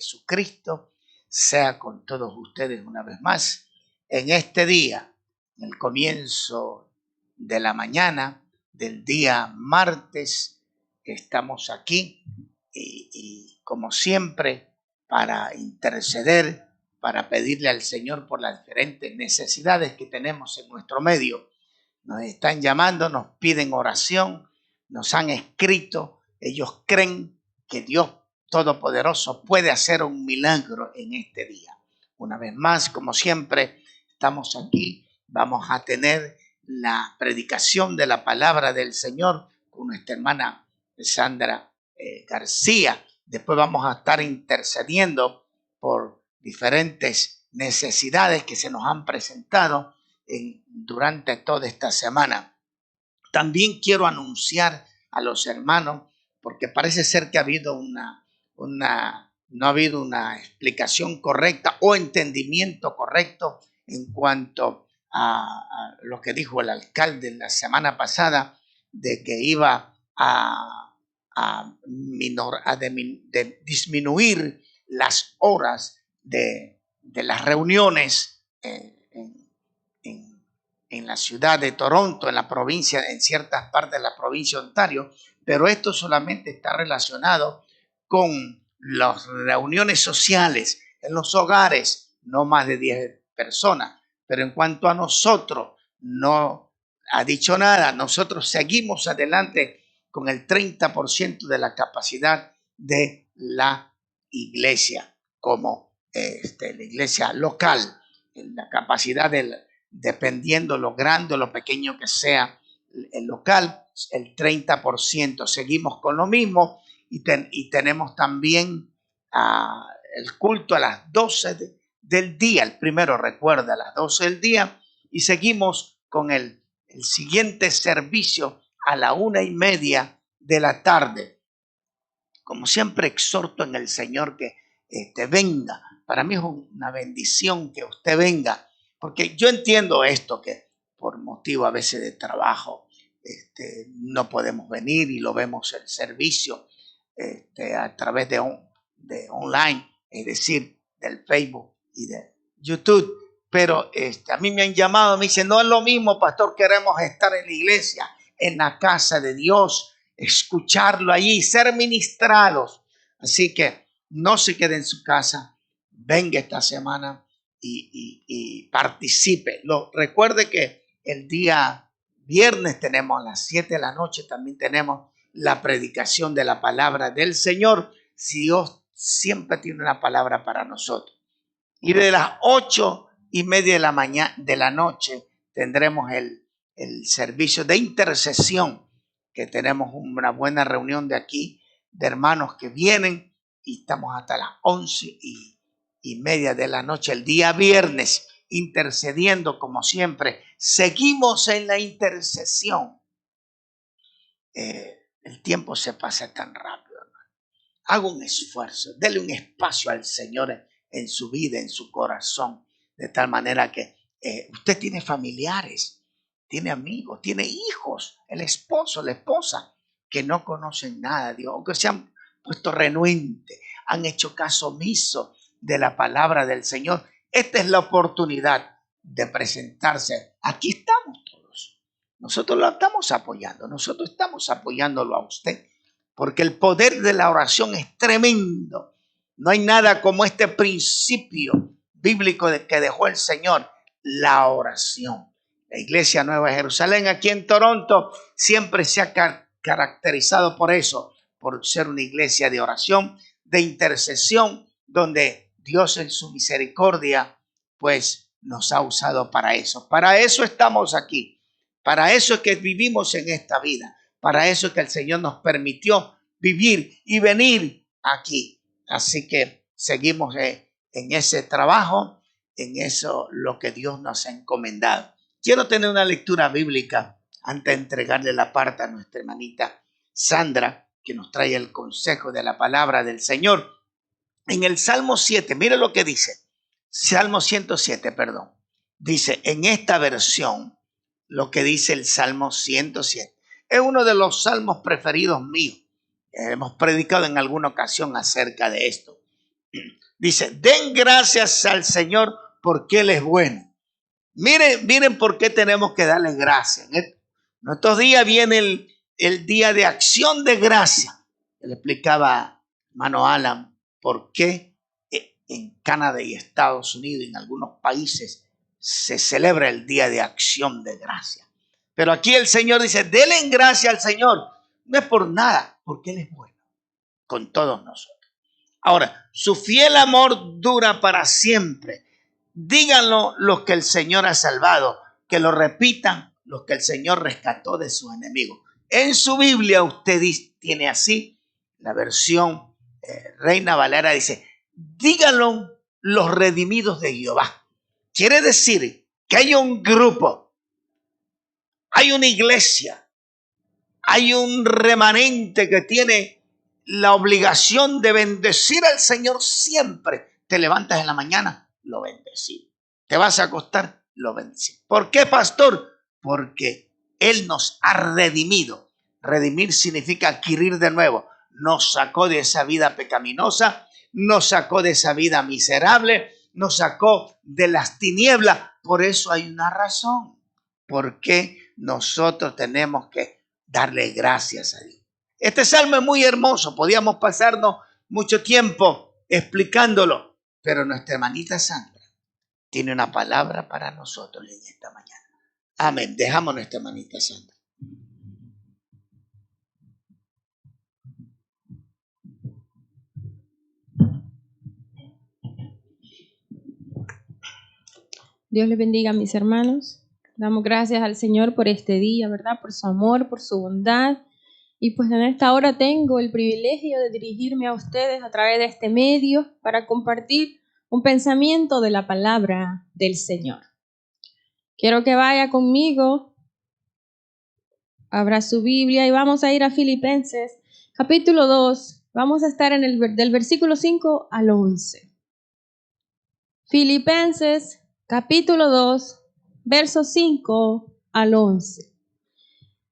Jesucristo sea con todos ustedes una vez más en este día, en el comienzo de la mañana del día martes. Estamos aquí y como siempre para interceder, para pedirle al Señor por las diferentes necesidades que tenemos en nuestro medio. Nos están llamando, nos piden oración, nos han escrito, ellos creen que Dios Todopoderoso puede hacer un milagro en este día. Una vez más, como siempre, estamos aquí, vamos a tener la predicación de la palabra del Señor con nuestra hermana Sandra García. Después vamos a estar intercediendo por diferentes necesidades que se nos han presentado durante toda esta semana. También quiero anunciar a los hermanos, porque parece ser que ha habido no ha habido una explicación correcta o entendimiento correcto en cuanto a lo que dijo el alcalde la semana pasada, de que iba a disminuir las horas de las reuniones en la ciudad de Toronto, en la provincia, en ciertas partes de la provincia de Ontario, pero esto solamente está relacionado con las reuniones sociales en los hogares, no más de 10 personas. Pero en cuanto a nosotros, no ha dicho nada. Nosotros seguimos adelante con el 30% de la capacidad de la iglesia, como la iglesia local, la capacidad dependiendo lo grande o lo pequeño que sea el local, el 30%. Seguimos con lo mismo y tenemos también el culto a las 12 del día. El primero, recuerda, a las 12 del día. Y seguimos con el siguiente servicio a la 1:30 de la tarde. Como siempre, exhorto en el Señor que venga. Para mí es una bendición que usted venga, porque yo entiendo esto, que por motivo a veces de trabajo no podemos venir y lo vemos el servicio a través de online, es decir, del Facebook y de YouTube. Pero a mí me han llamado, me dicen, no es lo mismo, pastor, queremos estar en la iglesia, en la casa de Dios, escucharlo allí, ser ministrados. Así que no se quede en su casa, venga esta semana y participe. Recuerde que el día viernes tenemos a las 7 de la noche, también tenemos la predicación de la palabra del Señor. Si Dios siempre tiene una palabra para nosotros. Y de las 8:30 de la noche tendremos el servicio de intercesión, que tenemos una buena reunión de aquí, de hermanos que vienen, y estamos hasta las 11:30 de la noche, el día viernes, intercediendo como siempre. Seguimos en la intercesión. El tiempo se pasa tan rápido, ¿no? Haga un esfuerzo, dele un espacio al Señor en su vida, en su corazón, de tal manera que usted tiene familiares, tiene amigos, tiene hijos, el esposo, la esposa, que no conocen nada de Dios, aunque se han puesto renuentes, han hecho caso omiso de la palabra del Señor. Esta es la oportunidad de presentarse. Aquí estamos todos. Nosotros lo estamos apoyando, nosotros estamos apoyándolo a usted, porque el poder de la oración es tremendo. No hay nada como este principio bíblico que dejó el Señor, la oración. La Iglesia Nueva Jerusalén aquí en Toronto siempre se ha caracterizado por eso, por ser una iglesia de oración, de intercesión, donde Dios en su misericordia pues nos ha usado para eso. Para eso estamos aquí. Para eso es que vivimos en esta vida. Para eso es que el Señor nos permitió vivir y venir aquí. Así que seguimos en ese trabajo, en eso lo que Dios nos ha encomendado. Quiero tener una lectura bíblica antes de entregarle la parte a nuestra hermanita Sandra, que nos trae el consejo de la palabra del Señor. En el Salmo 7, mire lo que dice. Salmo 107, perdón. Dice, en esta versión, lo que dice el Salmo 107. Es uno de los salmos preferidos míos. Hemos predicado en alguna ocasión acerca de esto. Dice, den gracias al Señor porque Él es bueno. Miren por qué tenemos que darle gracias. En estos días viene el día de acción de gracia. Le explicaba hermano Alan por qué en Canadá y Estados Unidos y en algunos países se celebra el día de acción de gracia. Pero aquí el Señor dice, denle gracias al Señor. No es por nada, porque Él es bueno con todos nosotros. Ahora, su fiel amor dura para siempre. Díganlo los que el Señor ha salvado, que lo repitan los que el Señor rescató de sus enemigos. En su Biblia usted tiene así, la versión Reina Valera dice, díganlo los redimidos de Jehová. Quiere decir que hay un grupo, hay una iglesia, hay un remanente que tiene la obligación de bendecir al Señor siempre. Te levantas en la mañana, lo bendecimos. Te vas a acostar, lo bendecimos. ¿Por qué, pastor? Porque Él nos ha redimido. Redimir significa adquirir de nuevo. Nos sacó de esa vida pecaminosa, nos sacó de esa vida miserable, nos sacó de las tinieblas. Por eso hay una razón. ¿Por qué nosotros tenemos que darle gracias a Dios? Este salmo es muy hermoso, podíamos pasarnos mucho tiempo explicándolo, pero nuestra hermanita Sandra tiene una palabra para nosotros en esta mañana. Amén. Dejamos a nuestra hermanita Sandra. Dios les bendiga, mis hermanos. Damos gracias al Señor por este día, ¿verdad? Por su amor, por su bondad. Y pues en esta hora tengo el privilegio de dirigirme a ustedes a través de este medio para compartir un pensamiento de la palabra del Señor. Quiero que vaya conmigo, abra su Biblia y vamos a ir a Filipenses, capítulo 2. Vamos a estar en del versículo 5 al 11. Filipenses, capítulo 2, versos 5 al 11.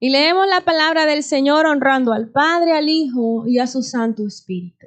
Y leemos la palabra del Señor honrando al Padre, al Hijo y a su Santo Espíritu.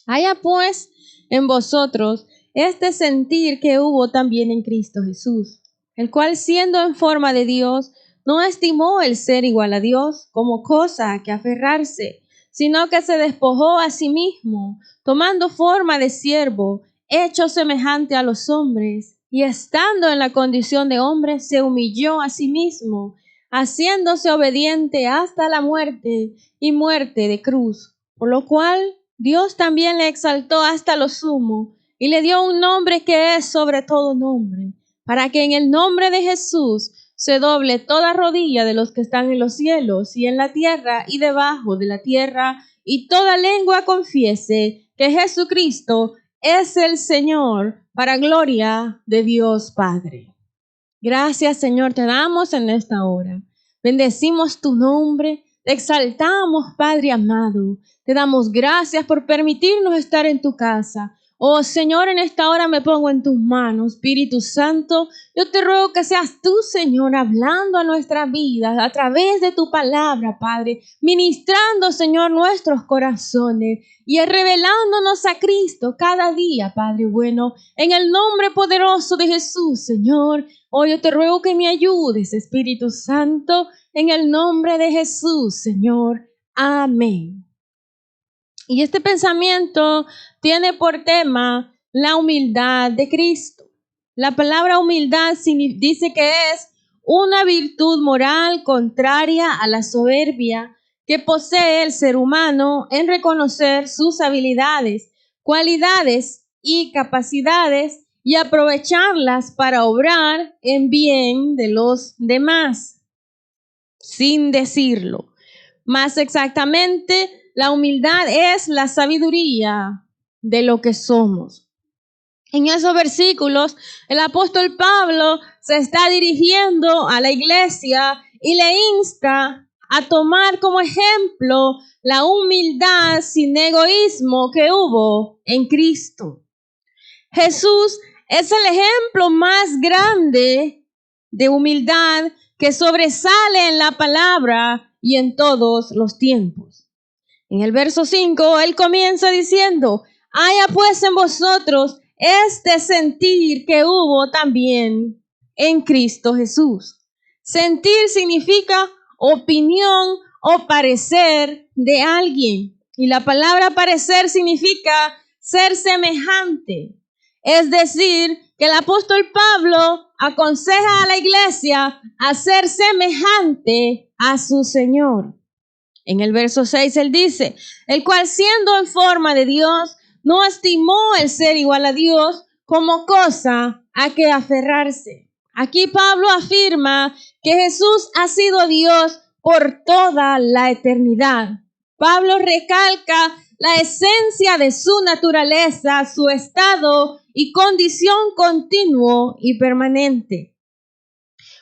Haya pues en vosotros este sentir que hubo también en Cristo Jesús, el cual siendo en forma de Dios, no estimó el ser igual a Dios como cosa a que aferrarse, sino que se despojó a sí mismo, tomando forma de siervo, hecho semejante a los hombres, y estando en la condición de hombre, se humilló a sí mismo, haciéndose obediente hasta la muerte y muerte de cruz, por lo cual Dios también le exaltó hasta lo sumo y le dio un nombre que es sobre todo nombre, para que en el nombre de Jesús se doble toda rodilla de los que están en los cielos y en la tierra y debajo de la tierra, y toda lengua confiese que Jesucristo es el Señor, para gloria de Dios Padre. Gracias, Señor, te damos en esta hora. Bendecimos tu nombre, te exaltamos, Padre amado. Te damos gracias por permitirnos estar en tu casa. Oh, Señor, en esta hora me pongo en tus manos, Espíritu Santo. Yo te ruego que seas tú, Señor, hablando a nuestras vidas a través de tu palabra, Padre, ministrando, Señor, nuestros corazones y revelándonos a Cristo cada día, Padre bueno, en el nombre poderoso de Jesús, Señor. Hoy yo te ruego que me ayudes, Espíritu Santo, en el nombre de Jesús, Señor. Amén. Y este pensamiento tiene por tema la humildad de Cristo. La palabra humildad dice que es una virtud moral contraria a la soberbia que posee el ser humano en reconocer sus habilidades, cualidades y capacidades y aprovecharlas para obrar en bien de los demás, sin decirlo. Más exactamente, la humildad es la sabiduría de lo que somos. En esos versículos, el apóstol Pablo se está dirigiendo a la iglesia y le insta a tomar como ejemplo la humildad sin egoísmo que hubo en Cristo. Jesús es el ejemplo más grande de humildad que sobresale en la palabra y en todos los tiempos. En el verso 5, él comienza diciendo, haya pues en vosotros este sentir que hubo también en Cristo Jesús. Sentir significa opinión o parecer de alguien. Y la palabra parecer significa ser semejante. Es decir, que el apóstol Pablo aconseja a la iglesia a ser semejante a su Señor. En el verso 6 él dice, el cual siendo en forma de Dios, no estimó el ser igual a Dios como cosa a que aferrarse. Aquí Pablo afirma que Jesús ha sido Dios por toda la eternidad. Pablo recalca la esencia de su naturaleza, su estado y condición continuo y permanente.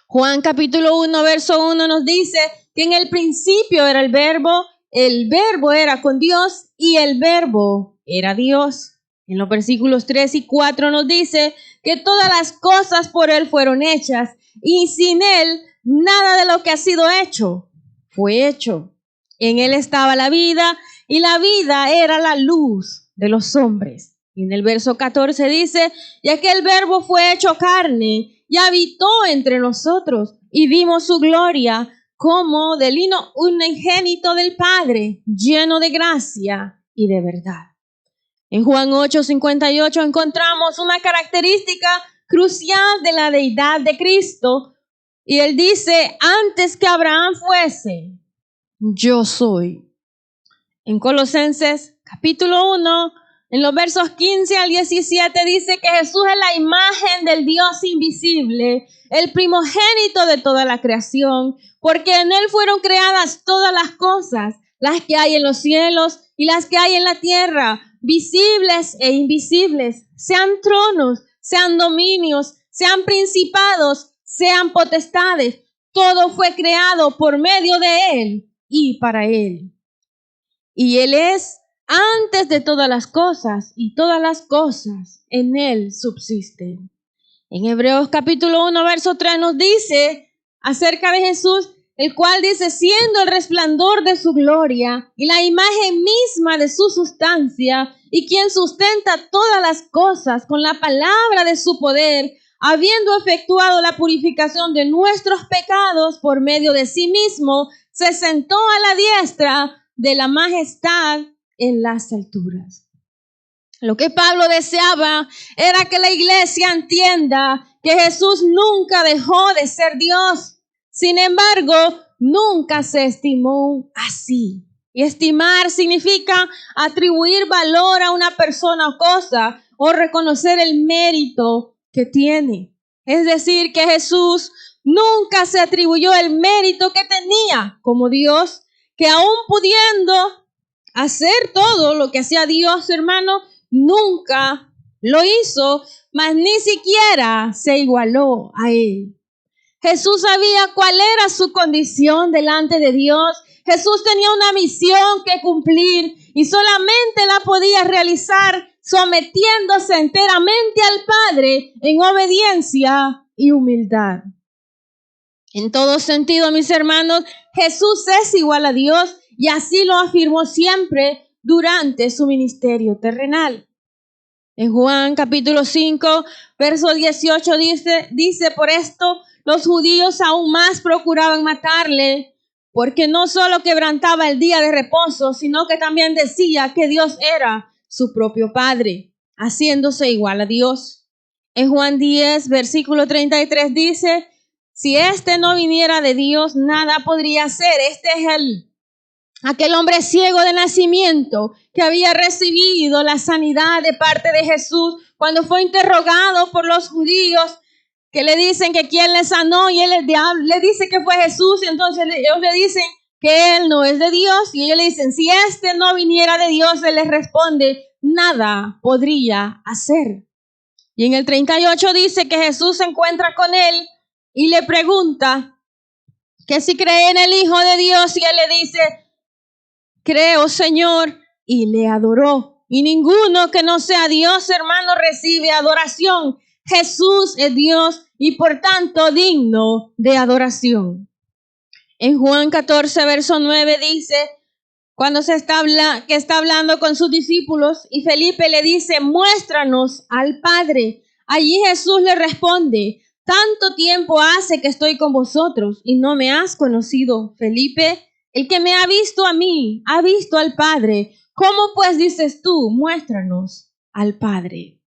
Juan capítulo 1, verso 1 nos dice que en el principio era el verbo era con Dios y el verbo era Dios. En los versículos 3 y 4 nos dice que todas las cosas por Él fueron hechas y sin Él nada de lo que ha sido hecho fue hecho. En Él estaba la vida y la vida era la luz de los hombres. Y en el verso 14 dice, y aquel verbo fue hecho carne y habitó entre nosotros y vimos su gloria como del unigénito del Padre, lleno de gracia y de verdad. En Juan 8:58 encontramos una característica crucial de la deidad de Cristo. Y él dice, antes que Abraham fuese, yo soy. En Colosenses capítulo 1, en los versos 15 al 17 dice que Jesús es la imagen del Dios invisible, el primogénito de toda la creación, porque en Él fueron creadas todas las cosas, las que hay en los cielos y las que hay en la tierra, visibles e invisibles, sean tronos, sean dominios, sean principados, sean potestades. Todo fue creado por medio de Él y para Él. Y Él es antes de todas las cosas, y todas las cosas en Él subsisten. En Hebreos capítulo 1, verso 3 nos dice acerca de Jesús, el cual dice, siendo el resplandor de su gloria y la imagen misma de su sustancia, y quien sustenta todas las cosas con la palabra de su poder, habiendo efectuado la purificación de nuestros pecados por medio de sí mismo, se sentó a la diestra de la majestad en las alturas. Lo que Pablo deseaba era que la iglesia entienda que Jesús nunca dejó de ser Dios. Sin embargo, nunca se estimó así. Y estimar significa atribuir valor a una persona o cosa o reconocer el mérito que tiene. Es decir, que Jesús nunca se atribuyó el mérito que tenía como Dios, que aún pudiendo hacer todo lo que hacía Dios, hermano, nunca lo hizo, mas ni siquiera se igualó a Él. Jesús sabía cuál era su condición delante de Dios. Jesús tenía una misión que cumplir y solamente la podía realizar sometiéndose enteramente al Padre en obediencia y humildad. En todo sentido, mis hermanos, Jesús es igual a Dios y así lo afirmó siempre durante su ministerio terrenal. En Juan capítulo 5, verso 18 dice, por esto los judíos aún más procuraban matarle, porque no solo quebrantaba el día de reposo, sino que también decía que Dios era su propio Padre, haciéndose igual a Dios. En Juan 10, versículo 33 dice, si este no viniera de Dios, nada podría hacer. Este es aquel hombre ciego de nacimiento que había recibido la sanidad de parte de Jesús cuando fue interrogado por los judíos que le dicen que quién le sanó y él le dice que fue Jesús y entonces ellos le dicen que él no es de Dios y ellos le dicen si este no viniera de Dios, él les responde nada podría hacer. Y en el 38 dice que Jesús se encuentra con él y le pregunta que si cree en el Hijo de Dios y él le dice creo, Señor, y le adoró. Y ninguno que no sea Dios, hermano, recibe adoración. Jesús es Dios y por tanto digno de adoración. En Juan 14, verso 9 dice, cuando que está hablando con sus discípulos y Felipe le dice, muéstranos al Padre. Allí Jesús le responde, tanto tiempo hace que estoy con vosotros y no me has conocido, Felipe. El que me ha visto a mí, ha visto al Padre. ¿Cómo pues dices tú, muéstranos al Padre?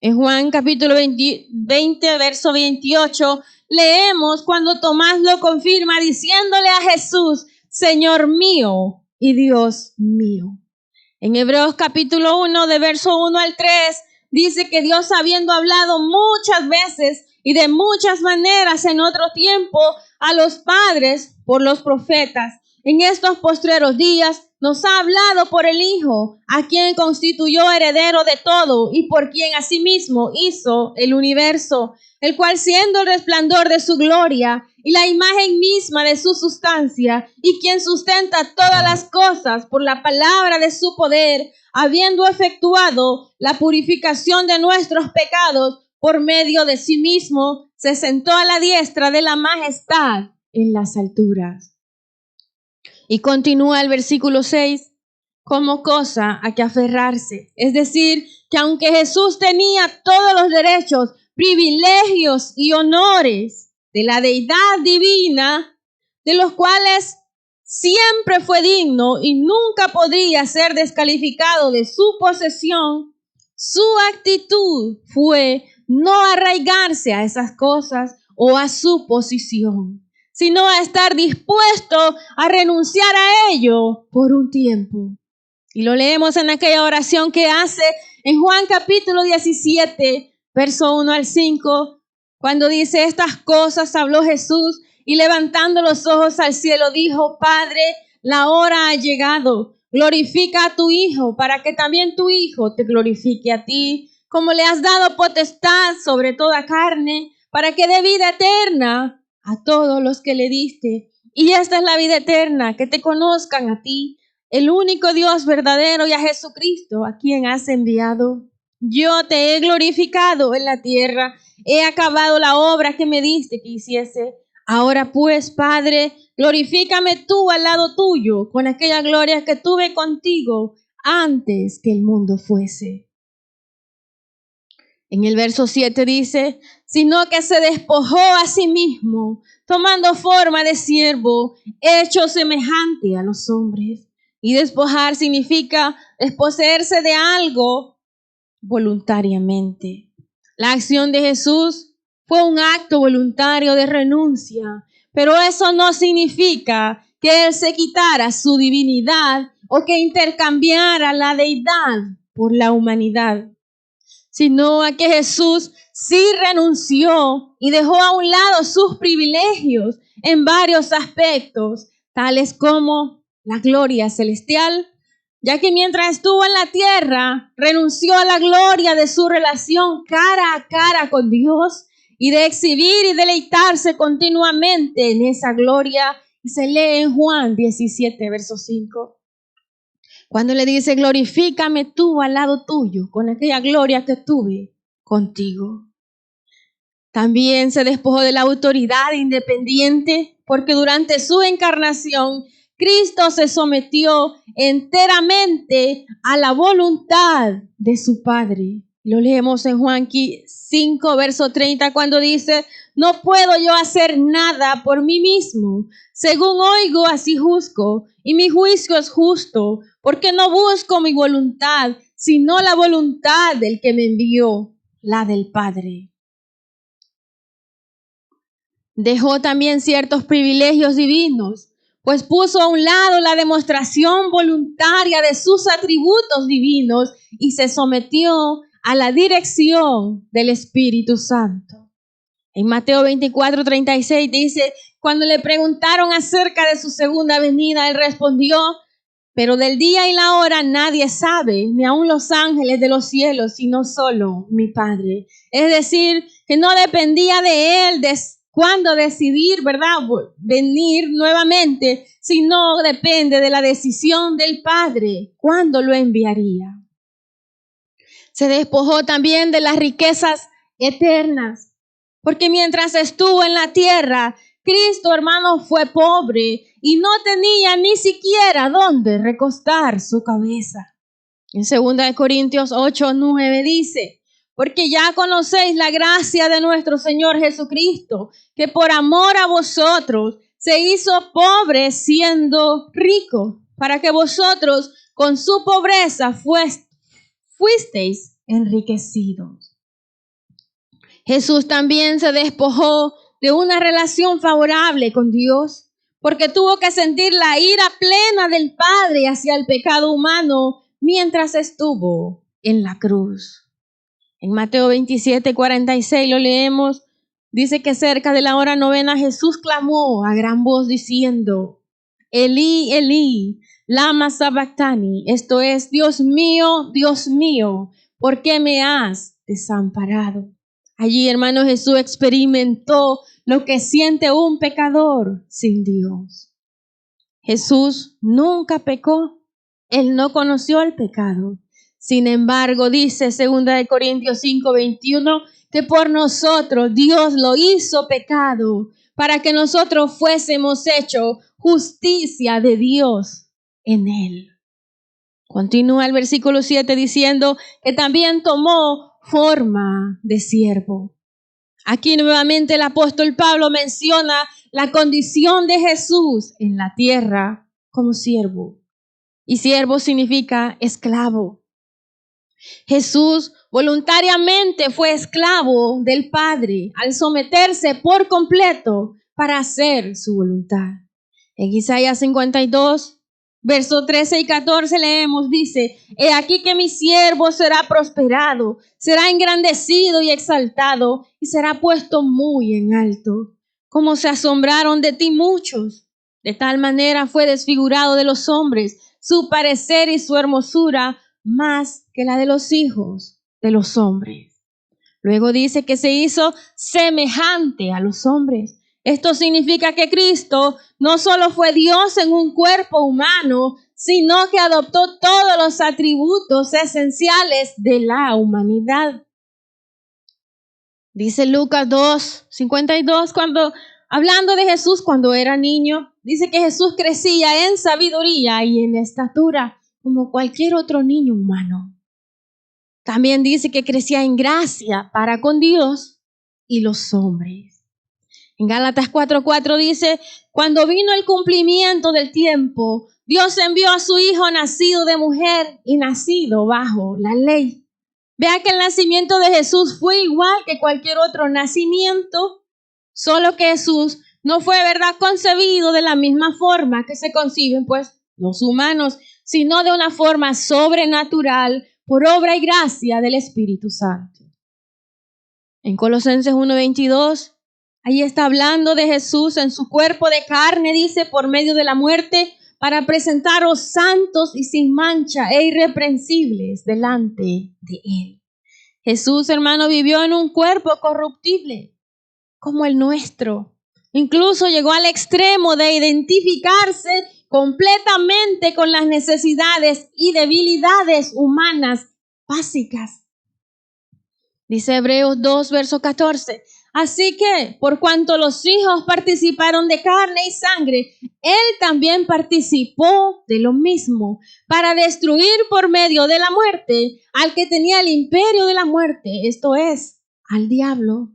En Juan capítulo 20, verso 28, leemos cuando Tomás lo confirma diciéndole a Jesús, Señor mío y Dios mío. En Hebreos capítulo 1, de verso 1 al 3, dice que Dios, habiendo hablado muchas veces y de muchas maneras en otro tiempo a los padres por los profetas, en estos postreros días nos ha hablado por el Hijo, a quien constituyó heredero de todo y por quien asimismo hizo el universo, el cual siendo el resplandor de su gloria y la imagen misma de su sustancia, y quien sustenta todas las cosas por la palabra de su poder, habiendo efectuado la purificación de nuestros pecados por medio de sí mismo, se sentó a la diestra de la majestad en las alturas. Y continúa el versículo 6, como cosa a que aferrarse. Es decir, que aunque Jesús tenía todos los derechos, privilegios y honores de la deidad divina, de los cuales siempre fue digno y nunca podría ser descalificado de su posesión, su actitud fue no arraigarse a esas cosas o a su posición, sino a estar dispuesto a renunciar a ello por un tiempo. Y lo leemos en aquella oración que hace en Juan capítulo 17, verso 1 al 5, cuando dice, estas cosas habló Jesús y levantando los ojos al cielo dijo, Padre, la hora ha llegado, glorifica a tu Hijo para que también tu Hijo te glorifique a ti, como le has dado potestad sobre toda carne, para que dé vida eterna a todos los que le diste. Y esta es la vida eterna, que te conozcan a ti, el único Dios verdadero, y a Jesucristo, a quien has enviado. Yo te he glorificado en la tierra, he acabado la obra que me diste que hiciese. Ahora pues, Padre, glorifícame tú al lado tuyo, con aquella gloria que tuve contigo antes que el mundo fuese. En el verso 7 dice, sino que se despojó a sí mismo, tomando forma de siervo, hecho semejante a los hombres. Y despojar significa desposeerse de algo voluntariamente. La acción de Jesús fue un acto voluntario de renuncia, pero eso no significa que Él se quitara su divinidad o que intercambiara la deidad por la humanidad, sino a que Jesús sí renunció y dejó a un lado sus privilegios en varios aspectos, tales como la gloria celestial, ya que mientras estuvo en la tierra, renunció a la gloria de su relación cara a cara con Dios y de exhibir y deleitarse continuamente en esa gloria. Y se lee en Juan 17, verso 5. Cuando le dice, glorifícame tú al lado tuyo, con aquella gloria que tuve contigo. También se despojó de la autoridad independiente, porque durante su encarnación, Cristo se sometió enteramente a la voluntad de su Padre. Lo leemos en Juan 5, verso 30, cuando dice, no puedo yo hacer nada por mí mismo. Según oigo, así juzgo, y mi juicio es justo, porque no busco mi voluntad, sino la voluntad del que me envió, la del Padre. Dejó también ciertos privilegios divinos, pues puso a un lado la demostración voluntaria de sus atributos divinos y se sometió a la dirección del Espíritu Santo. En Mateo 24, 36 dice, cuando le preguntaron acerca de su segunda venida, él respondió, pero del día y la hora nadie sabe, ni aun los ángeles de los cielos, sino solo mi Padre. Es decir, que no dependía de él cuándo decidir, ¿verdad?, venir nuevamente, sino depende de la decisión del Padre, cuándo lo enviaría. Se despojó también de las riquezas eternas, porque mientras estuvo en la tierra, Cristo, hermano, fue pobre y no tenía ni siquiera dónde recostar su cabeza. En 2 Corintios 8:9 dice: porque ya conocéis la gracia de nuestro Señor Jesucristo, que por amor a vosotros se hizo pobre siendo rico, para que vosotros con su pobreza fuisteis enriquecidos. Jesús también se despojó de una relación favorable con Dios, porque tuvo que sentir la ira plena del Padre hacia el pecado humano mientras estuvo en la cruz. En Mateo 27:46 lo leemos, dice que cerca de la hora novena Jesús clamó a gran voz diciendo: Elí, Elí, lama sabactani, esto es, Dios mío, ¿por qué me has desamparado? Allí, hermano, Jesús experimentó lo que siente un pecador sin Dios. Jesús nunca pecó, Él no conoció el pecado. Sin embargo, dice 2 Corintios 5:21, que por nosotros Dios lo hizo pecado, para que nosotros fuésemos hechos justicia de Dios en Él. Continúa el versículo 7 diciendo que también tomó forma de siervo. Aquí nuevamente el apóstol Pablo menciona la condición de Jesús en la tierra como siervo. Y siervo significa esclavo. Jesús voluntariamente fue esclavo del Padre al someterse por completo para hacer su voluntad. En Isaías 52, versos 13 y 14 leemos, dice: He aquí que mi siervo será prosperado, será engrandecido y exaltado, y será puesto muy en alto. Como se asombraron de ti muchos, de tal manera fue desfigurado de los hombres, su parecer y su hermosura más que la de los hijos de los hombres. Luego dice que se hizo semejante a los hombres. Esto significa que Cristo no solo fue Dios en un cuerpo humano, sino que adoptó todos los atributos esenciales de la humanidad. Dice Lucas 2:52, hablando de Jesús cuando era niño, dice que Jesús crecía en sabiduría y en estatura como cualquier otro niño humano. También dice que crecía en gracia para con Dios y los hombres. En Gálatas 4:4 dice: cuando vino el cumplimiento del tiempo, Dios envió a su Hijo nacido de mujer y nacido bajo la ley. Vea que el nacimiento de Jesús fue igual que cualquier otro nacimiento, solo que Jesús no fue, ¿verdad?, concebido de la misma forma que se conciben, pues, los humanos, sino de una forma sobrenatural por obra y gracia del Espíritu Santo. En Colosenses 1:22, ahí está hablando de Jesús en su cuerpo de carne, dice, por medio de la muerte, para presentaros santos y sin mancha e irreprensibles delante de Él. Jesús, hermano, vivió en un cuerpo corruptible como el nuestro. Incluso llegó al extremo de identificarse completamente con las necesidades y debilidades humanas básicas. Dice Hebreos 2, verso 14. Así que, por cuanto los hijos participaron de carne y sangre, Él también participó de lo mismo, para destruir por medio de la muerte al que tenía el imperio de la muerte, esto es, al diablo.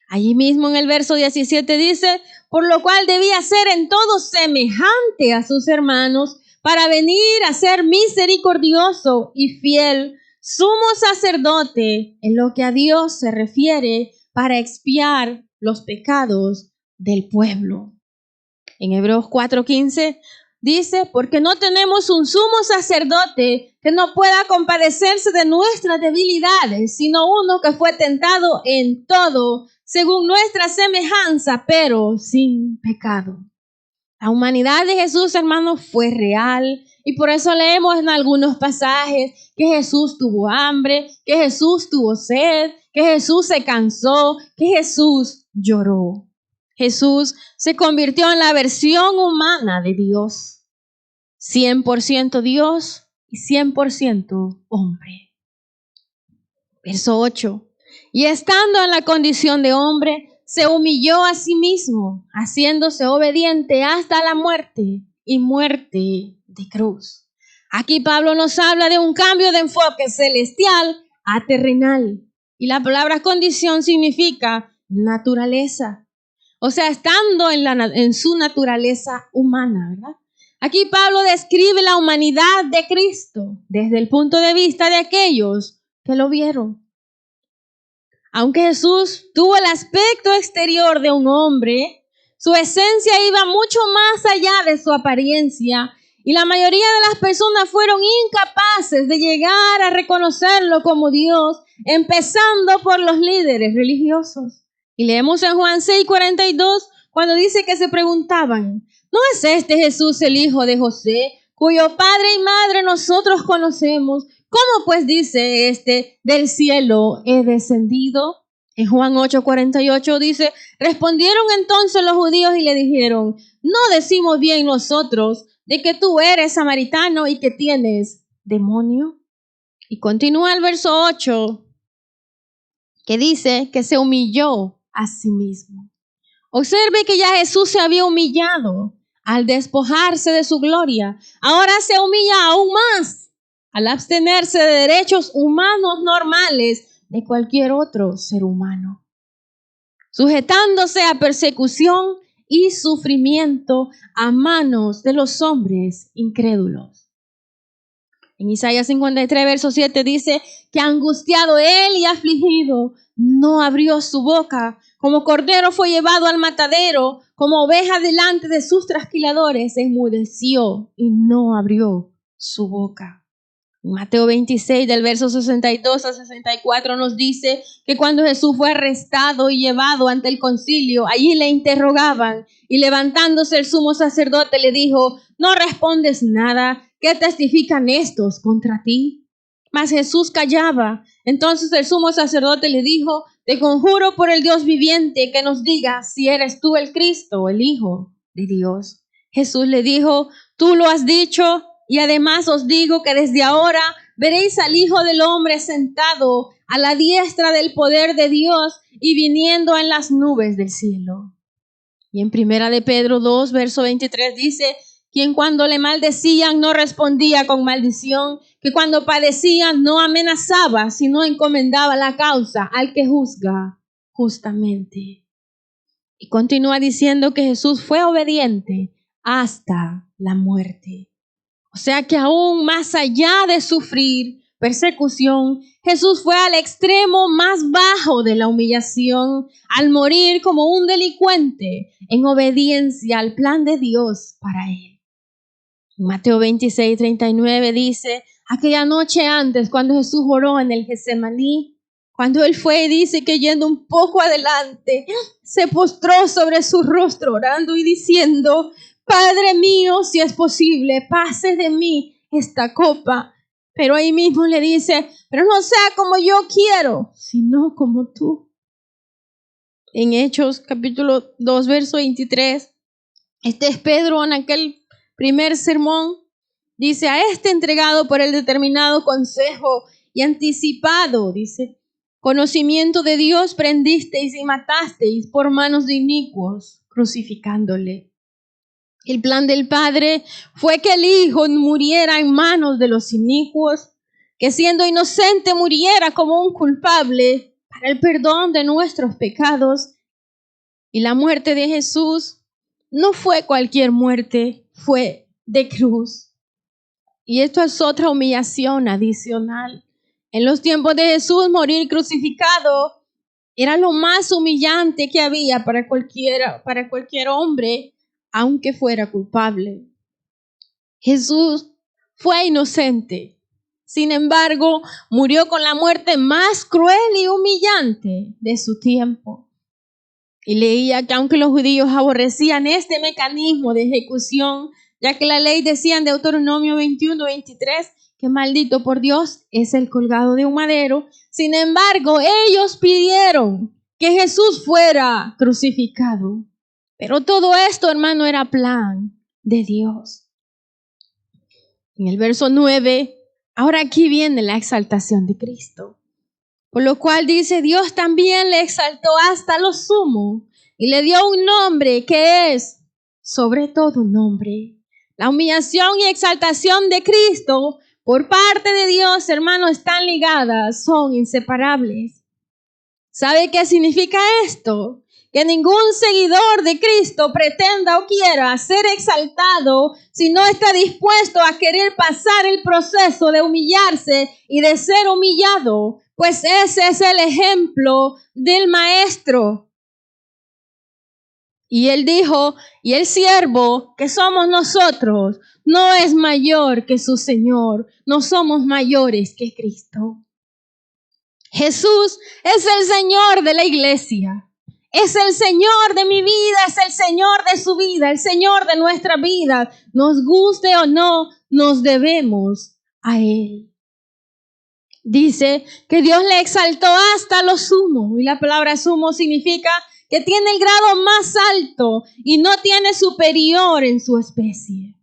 Allí mismo en el verso 17 dice: por lo cual debía ser en todo semejante a sus hermanos, para venir a ser misericordioso y fiel, sumo sacerdote en lo que a Dios se refiere, para expiar los pecados del pueblo. En Hebreos 4:15 dice: porque no tenemos un sumo sacerdote que no pueda compadecerse de nuestras debilidades, sino uno que fue tentado en todo, según nuestra semejanza, pero sin pecado. La humanidad de Jesús, hermanos, fue real, y por eso leemos en algunos pasajes que Jesús tuvo hambre, que Jesús tuvo sed, que Jesús se cansó, que Jesús lloró. Jesús se convirtió en la versión humana de Dios, 100% Dios y 100% hombre. Verso 8. Y estando en la condición de hombre, se humilló a sí mismo, haciéndose obediente hasta la muerte y muerte de cruz. Aquí Pablo nos habla de un cambio de enfoque celestial a terrenal. Y la palabra condición significa naturaleza. O sea, estando en su naturaleza humana, ¿verdad? Aquí Pablo describe la humanidad de Cristo desde el punto de vista de aquellos que lo vieron. Aunque Jesús tuvo el aspecto exterior de un hombre, su esencia iba mucho más allá de su apariencia y la mayoría de las personas fueron incapaces de llegar a reconocerlo como Dios, empezando por los líderes religiosos. Y leemos en Juan 6:42 cuando dice que se preguntaban, ¿no es este Jesús el hijo de José, cuyo padre y madre nosotros conocemos? ¿Cómo pues dice del cielo he descendido? En Juan 8:48 dice, respondieron entonces los judíos y le dijeron, ¿no decimos bien nosotros de que tú eres samaritano y que tienes demonio? Y continúa el verso 8, que dice que se humilló a sí mismo. Observe que ya Jesús se había humillado al despojarse de su gloria. Ahora se humilla aún más al abstenerse de derechos humanos normales de cualquier otro ser humano, sujetándose a persecución y sufrimiento a manos de los hombres incrédulos. En Isaías 53, verso 7 dice que angustiado él y afligido, no abrió su boca, como cordero fue llevado al matadero, como oveja delante de sus trasquiladores, enmudeció y no abrió su boca. Mateo 26, del verso 62 a 64 nos dice que cuando Jesús fue arrestado y llevado ante el concilio, allí le interrogaban y levantándose el sumo sacerdote le dijo, ¿no respondes nada? ¿Qué testifican estos contra ti? Mas Jesús callaba. Entonces el sumo sacerdote le dijo, te conjuro por el Dios viviente que nos digas si eres tú el Cristo, el Hijo de Dios. Jesús le dijo, tú lo has dicho. Y además os digo que desde ahora veréis al Hijo del Hombre sentado a la diestra del poder de Dios y viniendo en las nubes del cielo. Y en Primera de Pedro 2, verso 23 dice, quien cuando le maldecían no respondía con maldición, que cuando padecían no amenazaba, sino encomendaba la causa al que juzga justamente. Y continúa diciendo que Jesús fue obediente hasta la muerte. O sea que aún más allá de sufrir persecución, Jesús fue al extremo más bajo de la humillación, al morir como un delincuente en obediencia al plan de Dios para él. Mateo 26:39 dice, aquella noche antes, cuando Jesús oró en el Getsemaní, cuando él fue, dice que yendo un poco adelante, se postró sobre su rostro orando y diciendo, Padre mío, si es posible, pase de mí esta copa. Pero ahí mismo le dice, pero no sea como yo quiero, sino como tú. En Hechos capítulo 2, verso 23, este es Pedro en aquel primer sermón. Dice, a este entregado por el determinado consejo y anticipado, dice, conocimiento de Dios prendisteis y matasteis por manos de inicuos, crucificándole. El plan del Padre fue que el Hijo muriera en manos de los inicuos, que siendo inocente muriera como un culpable para el perdón de nuestros pecados. Y la muerte de Jesús no fue cualquier muerte, fue de cruz. Y esto es otra humillación adicional. En los tiempos de Jesús, morir crucificado era lo más humillante que había para cualquier hombre, aunque fuera culpable. Jesús fue inocente. Sin embargo, murió con la muerte más cruel y humillante de su tiempo. Y leía que aunque los judíos aborrecían este mecanismo de ejecución, ya que la ley decía en Deuteronomio 21:23 que maldito por Dios es el colgado de un madero, sin embargo, ellos pidieron que Jesús fuera crucificado. Pero todo esto, hermano, era plan de Dios. En el verso 9, ahora aquí viene la exaltación de Cristo. Por lo cual dice, Dios también le exaltó hasta lo sumo y le dio un nombre que es sobre todo nombre. La humillación y exaltación de Cristo por parte de Dios, hermanos, están ligadas, son inseparables. ¿Sabe qué significa esto? Que ningún seguidor de Cristo pretenda o quiera ser exaltado si no está dispuesto a querer pasar el proceso de humillarse y de ser humillado, pues ese es el ejemplo del Maestro. Y él dijo, y el siervo que somos nosotros no es mayor que su Señor, no somos mayores que Cristo. Jesús es el Señor de la iglesia, es el Señor de mi vida, es el Señor de su vida, el Señor de nuestra vida. Nos guste o no, nos debemos a Él. Dice que Dios le exaltó hasta lo sumo, y la palabra sumo significa que tiene el grado más alto y no tiene superior en su especie.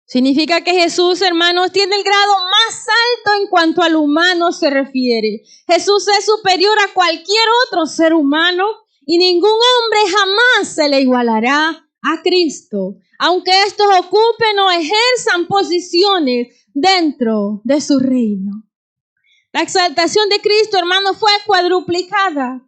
Significa que Jesús, hermanos, tiene el grado más alto en cuanto al humano se refiere. Jesús es superior a cualquier otro ser humano y ningún hombre jamás se le igualará a Cristo, aunque estos ocupen o ejerzan posiciones dentro de su reino. La exaltación de Cristo, hermanos, fue cuadruplicada.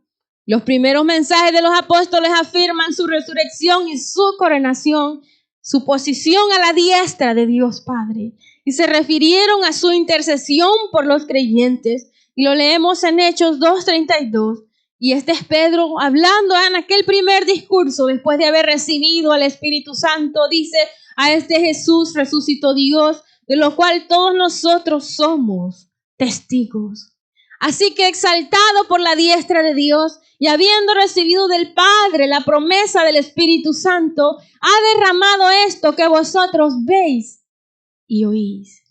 Los primeros mensajes de los apóstoles afirman su resurrección y su coronación, su posición a la diestra de Dios Padre, y se refirieron a su intercesión por los creyentes, y lo leemos en Hechos 2:32, y este es Pedro hablando en aquel primer discurso, después de haber recibido al Espíritu Santo, dice, a este Jesús resucitó Dios, de lo cual todos nosotros somos testigos. Así que exaltado por la diestra de Dios y habiendo recibido del Padre la promesa del Espíritu Santo, ha derramado esto que vosotros veis y oís.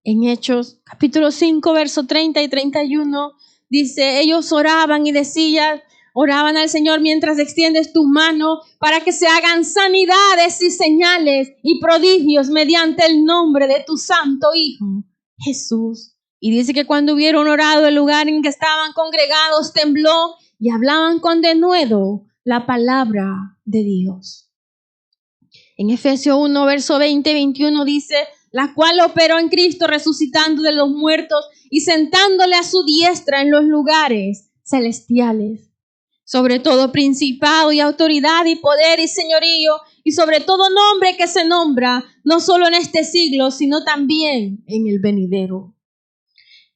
En Hechos capítulo 5, verso 30 y 31, dice, ellos oraban y decían, oraban al Señor mientras extiendes tu mano para que se hagan sanidades y señales y prodigios mediante el nombre de tu santo Hijo, Jesús. Y dice que cuando hubieron orado, el lugar en que estaban congregados tembló y hablaban con denuedo la palabra de Dios. En Efesios 1, verso 20 y 21 dice, la cual operó en Cristo resucitando de los muertos y sentándole a su diestra en los lugares celestiales, sobre todo principado y autoridad y poder y señorío, y sobre todo nombre que se nombra, no solo en este siglo, sino también en el venidero.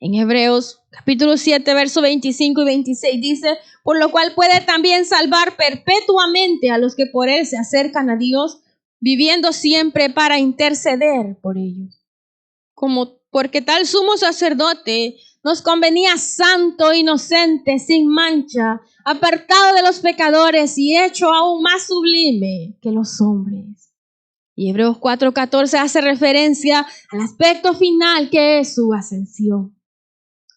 En Hebreos capítulo 7, verso 25 y 26 dice, por lo cual puede también salvar perpetuamente a los que por él se acercan a Dios, viviendo siempre para interceder por ellos. Porque tal sumo sacerdote nos convenía santo, inocente, sin mancha, apartado de los pecadores y hecho aún más sublime que los hombres. Y Hebreos 4:14 hace referencia al aspecto final que es su ascensión.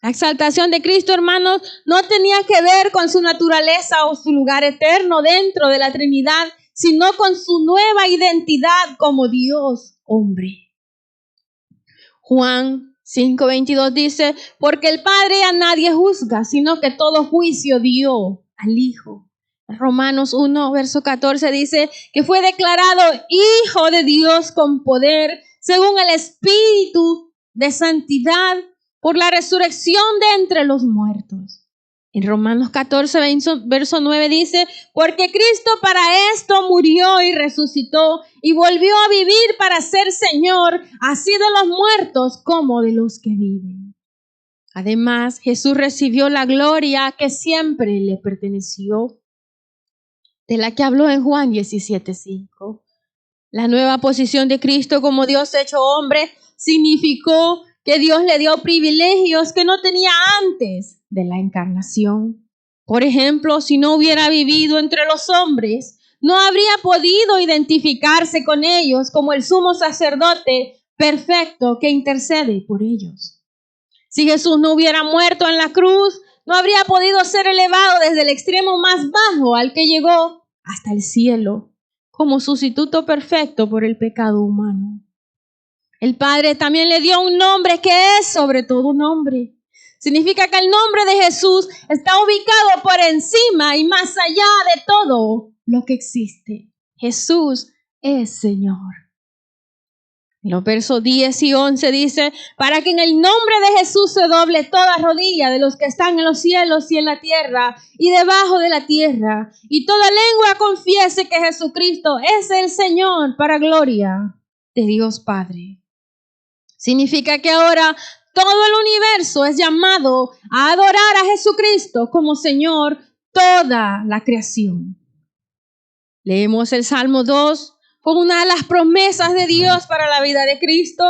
La exaltación de Cristo, hermanos, no tenía que ver con su naturaleza o su lugar eterno dentro de la Trinidad, sino con su nueva identidad como Dios hombre. Juan 5:22 dice, porque el Padre a nadie juzga, sino que todo juicio dio al Hijo. Romanos 1, verso 14 dice que fue declarado Hijo de Dios con poder, según el Espíritu de santidad, por la resurrección de entre los muertos. En Romanos 14, verso 9 dice, porque Cristo para esto murió y resucitó y volvió a vivir para ser Señor, así de los muertos como de los que viven. Además, Jesús recibió la gloria que siempre le perteneció, de la que habló en Juan 17:5. La nueva posición de Cristo como Dios hecho hombre significó que Dios le dio privilegios que no tenía antes de la encarnación. Por ejemplo, si no hubiera vivido entre los hombres, no habría podido identificarse con ellos como el sumo sacerdote perfecto que intercede por ellos. Si Jesús no hubiera muerto en la cruz, no habría podido ser elevado desde el extremo más bajo al que llegó hasta el cielo, como sustituto perfecto por el pecado humano. El Padre también le dio un nombre que es sobre todo nombre. Significa que el nombre de Jesús está ubicado por encima y más allá de todo lo que existe. Jesús es Señor. En los versos 10 y 11 dice, para que en el nombre de Jesús se doble toda rodilla de los que están en los cielos y en la tierra y debajo de la tierra, y toda lengua confiese que Jesucristo es el Señor, para gloria de Dios Padre. Significa que ahora todo el universo es llamado a adorar a Jesucristo como Señor, toda la creación. Leemos el Salmo 2 como una de las promesas de Dios para la vida de Cristo,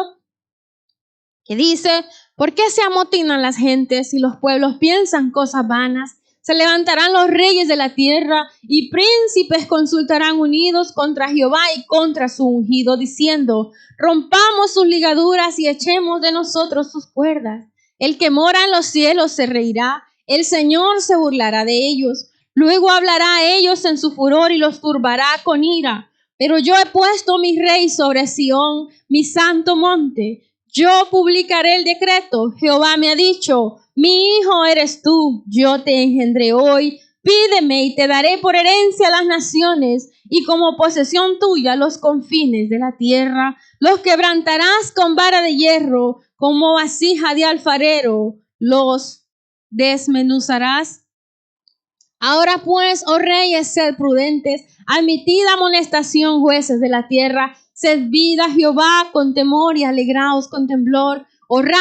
que dice, ¿por qué se amotinan las gentes y los pueblos piensan cosas vanas? Se levantarán los reyes de la tierra y príncipes consultarán unidos contra Jehová y contra su ungido, diciendo, rompamos sus ligaduras y echemos de nosotros sus cuerdas. El que mora en los cielos se reirá, el Señor se burlará de ellos. Luego hablará a ellos en su furor y los turbará con ira. Pero yo he puesto mi rey sobre Sión, mi santo monte. Yo publicaré el decreto. Jehová me ha dicho, mi hijo eres tú, yo te engendré hoy. Pídeme y te daré por herencia a las naciones y como posesión tuya los confines de la tierra. Los quebrantarás con vara de hierro, como vasija de alfarero, los desmenuzarás. Ahora pues, oh reyes, sed prudentes, admitid amonestación, jueces de la tierra, servid a Jehová con temor y alegraos con temblor, honrad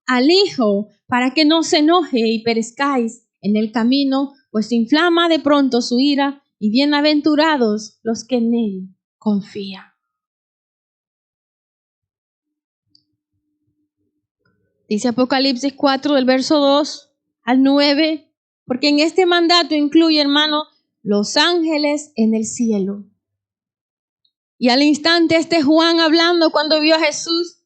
al Hijo, para que no se enoje y perezcáis en el camino, pues inflama de pronto su ira, y bienaventurados los que en él confían. Dice Apocalipsis 4, del verso 2 al 9, porque en este mandato incluye, hermano, los ángeles en el cielo. Y al instante Juan hablando cuando vio a Jesús,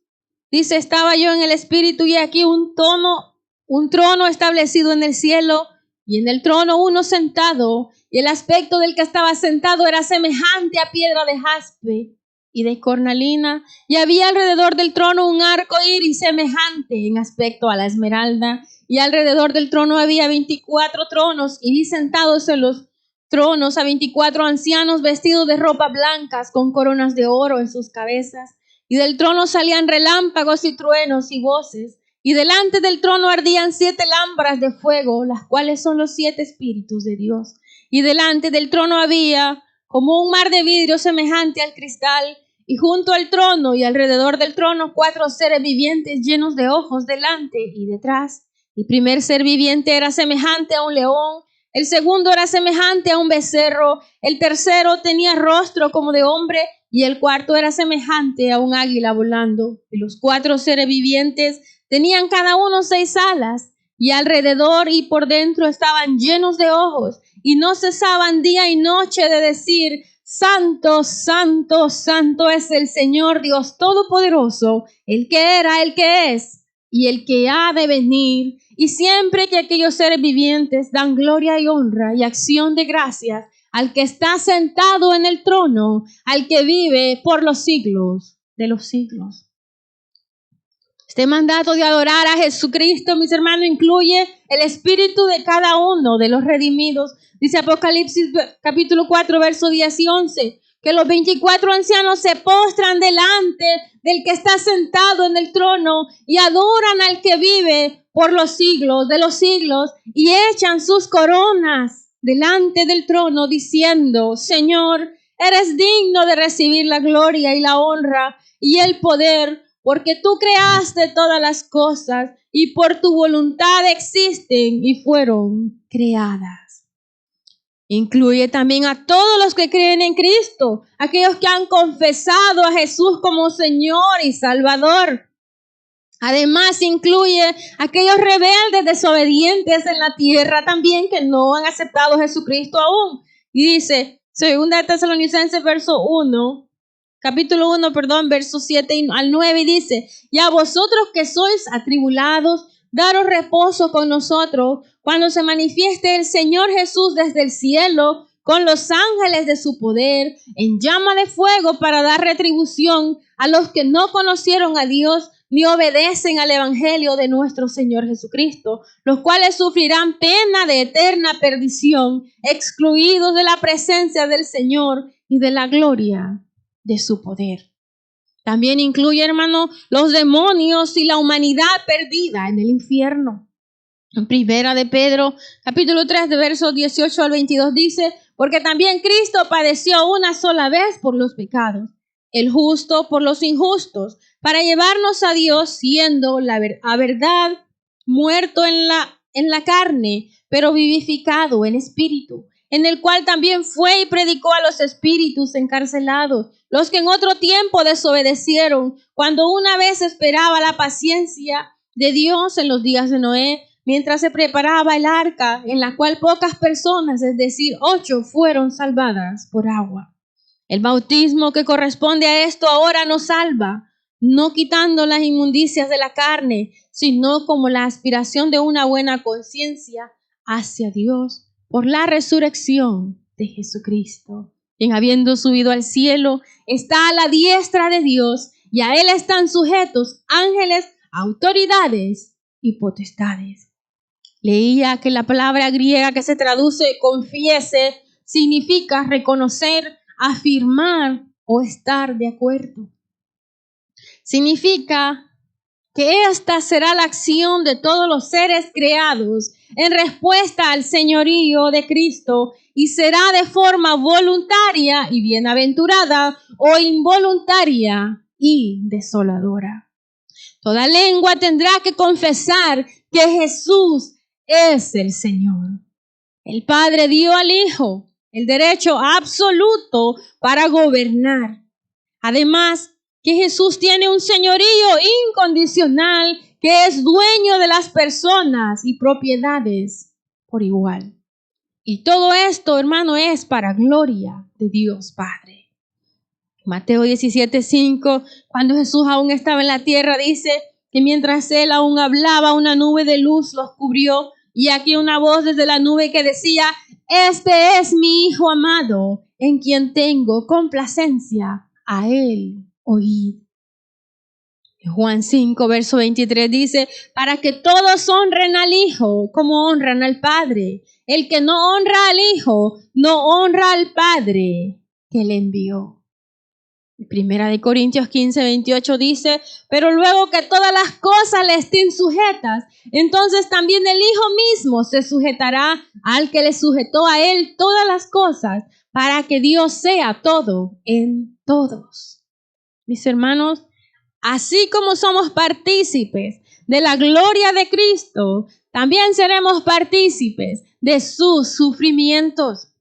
dice, estaba yo en el Espíritu y aquí un trono establecido en el cielo y en el trono uno sentado, y el aspecto del que estaba sentado era semejante a piedra de jaspe y de cornalina, y había alrededor del trono un arco iris semejante en aspecto a la esmeralda, y alrededor del trono había 24 tronos, y vi sentados en los tronos a 24 ancianos vestidos de ropas blancas con coronas de oro en sus cabezas, y del trono salían relámpagos y truenos y voces, y delante del trono ardían 7 lámparas de fuego, las cuales son los 7 espíritus de Dios, y delante del trono había como un mar de vidrio semejante al cristal, y junto al trono y alrededor del trono 4 seres vivientes llenos de ojos delante y detrás. El primer ser viviente era semejante a un león, el segundo era semejante a un becerro, el tercero tenía rostro como de hombre, y el cuarto era semejante a un águila volando. Y los 4 seres vivientes tenían cada uno 6 alas, y alrededor y por dentro estaban llenos de ojos, y no cesaban día y noche de decir, Santo, santo, santo es el Señor Dios Todopoderoso, el que era, el que es y el que ha de venir. Y siempre que aquellos seres vivientes dan gloria y honra y acción de gracias al que está sentado en el trono, al que vive por los siglos de los siglos. Este mandato de adorar a Jesucristo, mis hermanos, incluye el espíritu de cada uno de los redimidos. Dice Apocalipsis capítulo 4, versos 10 y 11, que los 24 ancianos se postran delante del que está sentado en el trono y adoran al que vive por los siglos de los siglos y echan sus coronas delante del trono diciendo, Señor, eres digno de recibir la gloria y la honra y el poder, porque tú creaste todas las cosas y por tu voluntad existen y fueron creadas. Incluye también a todos los que creen en Cristo, aquellos que han confesado a Jesús como Señor y Salvador. Además incluye a aquellos rebeldes desobedientes en la tierra también que no han aceptado a Jesucristo aún. Y dice, 2 Tesalonicenses capítulo 1, versos 7 al 9, y dice, y a vosotros que sois atribulados, daros reposo con nosotros cuando se manifieste el Señor Jesús desde el cielo con los ángeles de su poder en llama de fuego para dar retribución a los que no conocieron a Dios ni obedecen al Evangelio de nuestro Señor Jesucristo, los cuales sufrirán pena de eterna perdición, excluidos de la presencia del Señor y de la gloria de su poder. También incluye, hermano, los demonios y la humanidad perdida en el infierno. En Primera de Pedro, capítulo 3, de versos 18 al 22 dice, porque también Cristo padeció una sola vez por los pecados, el justo por los injustos, para llevarnos a Dios, siendo a verdad muerto en la carne, pero vivificado en espíritu, en el cual también fue y predicó a los espíritus encarcelados, los que en otro tiempo desobedecieron, cuando una vez esperaba la paciencia de Dios en los días de Noé, mientras se preparaba el arca, en la cual pocas personas, es decir, 8, fueron salvadas por agua. El bautismo que corresponde a esto ahora nos salva, no quitando las inmundicias de la carne, sino como la aspiración de una buena conciencia hacia Dios por la resurrección de Jesucristo, quien habiendo subido al cielo está a la diestra de Dios, y a él están sujetos ángeles, autoridades y potestades. Leía que la palabra griega que se traduce confiese significa reconocer, afirmar o estar de acuerdo. Significa que esta será la acción de todos los seres creados en respuesta al señorío de Cristo y será de forma voluntaria y bienaventurada o involuntaria y desoladora. Toda lengua tendrá que confesar que Jesús es el Señor. El Padre dio al Hijo el derecho absoluto para gobernar. Además, que Jesús tiene un señorío incondicional que es dueño de las personas y propiedades por igual. Y todo esto, hermano, es para gloria de Dios Padre. Mateo 17:5, cuando Jesús aún estaba en la tierra, dice que mientras él aún hablaba, una nube de luz los cubrió, y aquí una voz desde la nube que decía, este es mi Hijo amado, en quien tengo complacencia, a él oíd. Juan 5, verso 23 dice, para que todos honren al Hijo como honran al Padre. El que no honra al Hijo, no honra al Padre que le envió. Primera de Corintios 15, 28 dice, pero luego que todas las cosas le estén sujetas, entonces también el Hijo mismo se sujetará al que le sujetó a él todas las cosas, para que Dios sea todo en todos. Mis hermanos, así como somos partícipes de la gloria de Cristo, también seremos partícipes de sus sufrimientos,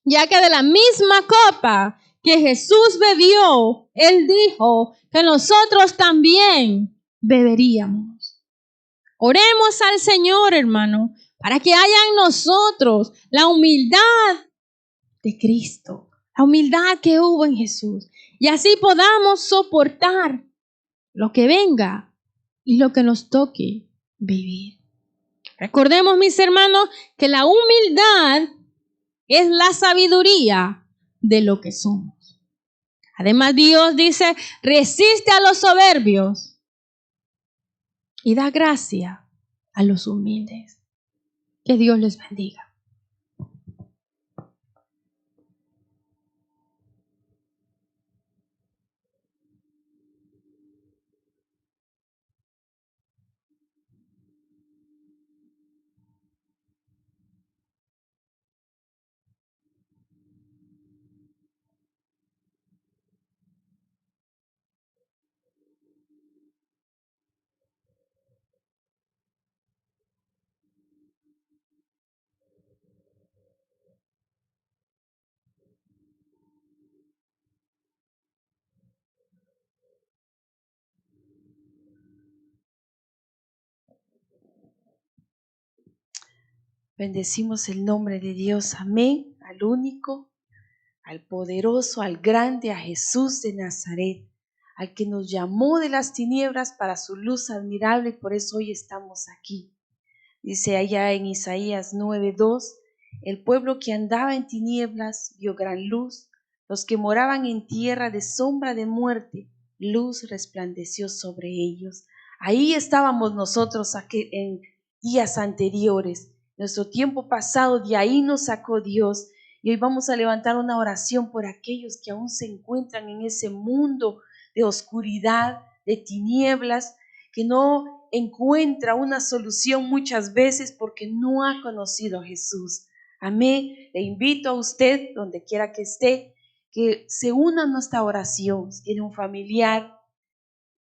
ya que de la misma copa que Jesús bebió, Él dijo que nosotros también beberíamos. Oremos al Señor, hermano, para que haya en nosotros la humildad de Cristo, la humildad que hubo en Jesús, y así podamos soportar lo que venga y lo que nos toque vivir. Recordemos, mis hermanos, que la humildad es la sabiduría de lo que somos. Además, Dios dice, resiste a los soberbios y da gracia a los humildes. Que Dios les bendiga. Bendecimos el nombre de Dios, amén, al único, al poderoso, al grande, a Jesús de Nazaret, al que nos llamó de las tinieblas para su luz admirable, y por eso hoy estamos aquí. Dice allá en Isaías 9:2, el pueblo que andaba en tinieblas vio gran luz, los que moraban en tierra de sombra de muerte luz resplandeció sobre ellos. Ahí estábamos nosotros en días anteriores. Nuestro tiempo pasado, de ahí nos sacó Dios. Y hoy vamos a levantar una oración por aquellos que aún se encuentran en ese mundo de oscuridad, de tinieblas, que no encuentra una solución muchas veces porque no ha conocido a Jesús. Amén. Le invito a usted, donde quiera que esté, que se una a nuestra oración. Si tiene un familiar,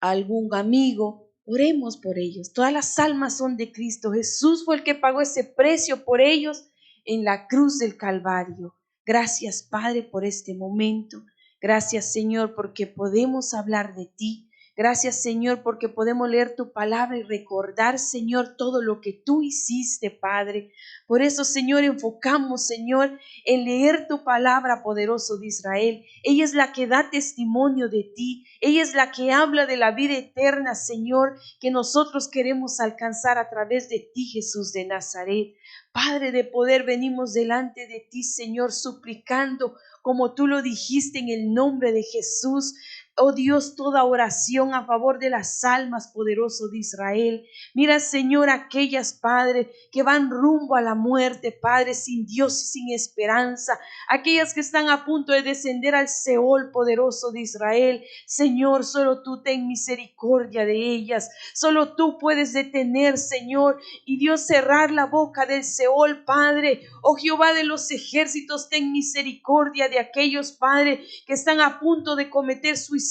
algún amigo, oremos por ellos. Todas las almas son de Cristo. Jesús fue el que pagó ese precio por ellos en la cruz del Calvario. Gracias, Padre, por este momento. Gracias, Señor, porque podemos hablar de ti. Gracias, Señor, porque podemos leer tu palabra y recordar, Señor, todo lo que tú hiciste, Padre. Por eso, Señor, enfocamos, Señor, en leer tu palabra, poderoso de Israel. Ella es la que da testimonio de ti. Ella es la que habla de la vida eterna, Señor, que nosotros queremos alcanzar a través de ti, Jesús de Nazaret. Padre de poder, venimos delante de ti, Señor, suplicando, como tú lo dijiste, en el nombre de Jesús. Oh Dios, toda oración a favor de las almas, poderoso de Israel. Mira, Señor, aquellas, Padre, que van rumbo a la muerte, Padre, sin Dios y sin esperanza. Aquellas que están a punto de descender al Seol, poderoso de Israel. Señor, solo tú ten misericordia de ellas. Solo tú puedes detener, Señor, y Dios cerrar la boca del Seol, Padre. Oh Jehová de los ejércitos, ten misericordia de aquellos, Padre, que están a punto de cometer suicidio,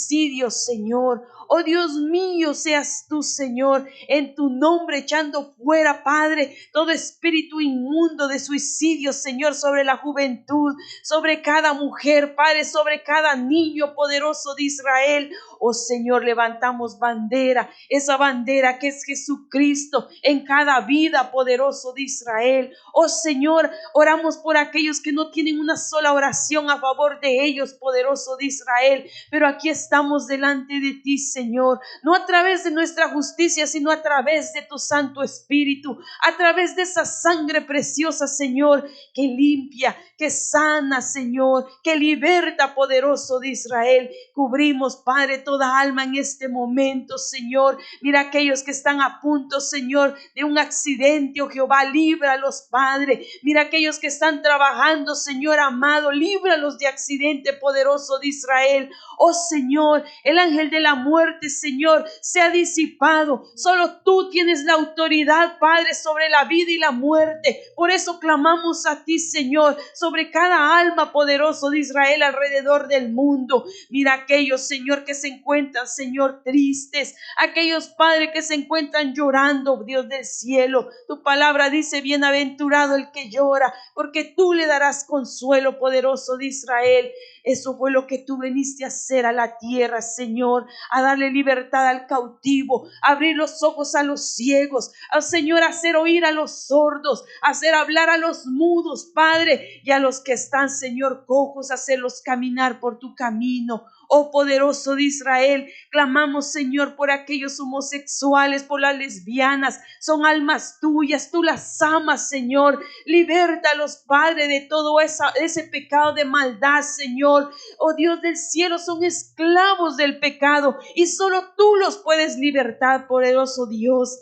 Señor. Oh Dios mío, seas tú, Señor, en tu nombre echando fuera, Padre, todo espíritu inmundo de suicidio, Señor, sobre la juventud, sobre cada mujer, Padre, sobre cada niño, poderoso de Israel. Oh Señor, levantamos bandera, esa bandera que es Jesucristo en cada vida, poderoso de Israel. Oh Señor, oramos por aquellos que no tienen una sola oración a favor de ellos, poderoso de Israel, pero aquí estamos delante de ti, Señor, no a través de nuestra justicia, sino a través de tu Santo Espíritu, a través de esa sangre preciosa, Señor, que limpia, que sana, Señor, que liberta, poderoso de Israel. Cubrimos, Padre, toda alma en este momento, Señor. Mira aquellos que están a punto, Señor, de un accidente, oh Jehová, líbralos, Padre. Mira aquellos que están trabajando, Señor amado, líbralos de accidente, poderoso de Israel. Oh Señor, el ángel de la muerte, Señor, se ha disipado. Solo tú tienes la autoridad, Padre, sobre la vida y la muerte. Por eso clamamos a ti, Señor, sobre cada alma, poderoso de Israel alrededor del mundo. Mira aquellos, Señor, que se encuentran, Señor, tristes. Aquellos, Padre, que se encuentran llorando, Dios del cielo. Tu palabra dice, bienaventurado el que llora, porque tú le darás consuelo, poderoso de Israel. Eso fue lo que tú viniste a hacer a la tierra, Señor, a darle libertad al cautivo, a abrir los ojos a los ciegos, al Señor, hacer oír a los sordos, hacer hablar a los mudos, Padre, y a los que están, Señor, cojos, hacerlos caminar por tu camino. Oh poderoso de Israel, clamamos, Señor, por aquellos homosexuales, por las lesbianas, son almas tuyas, tú las amas, Señor. Libértalos, Padre, de todo ese pecado de maldad, Señor. Oh Dios del cielo, son esclavos del pecado y solo tú los puedes libertar, poderoso Dios.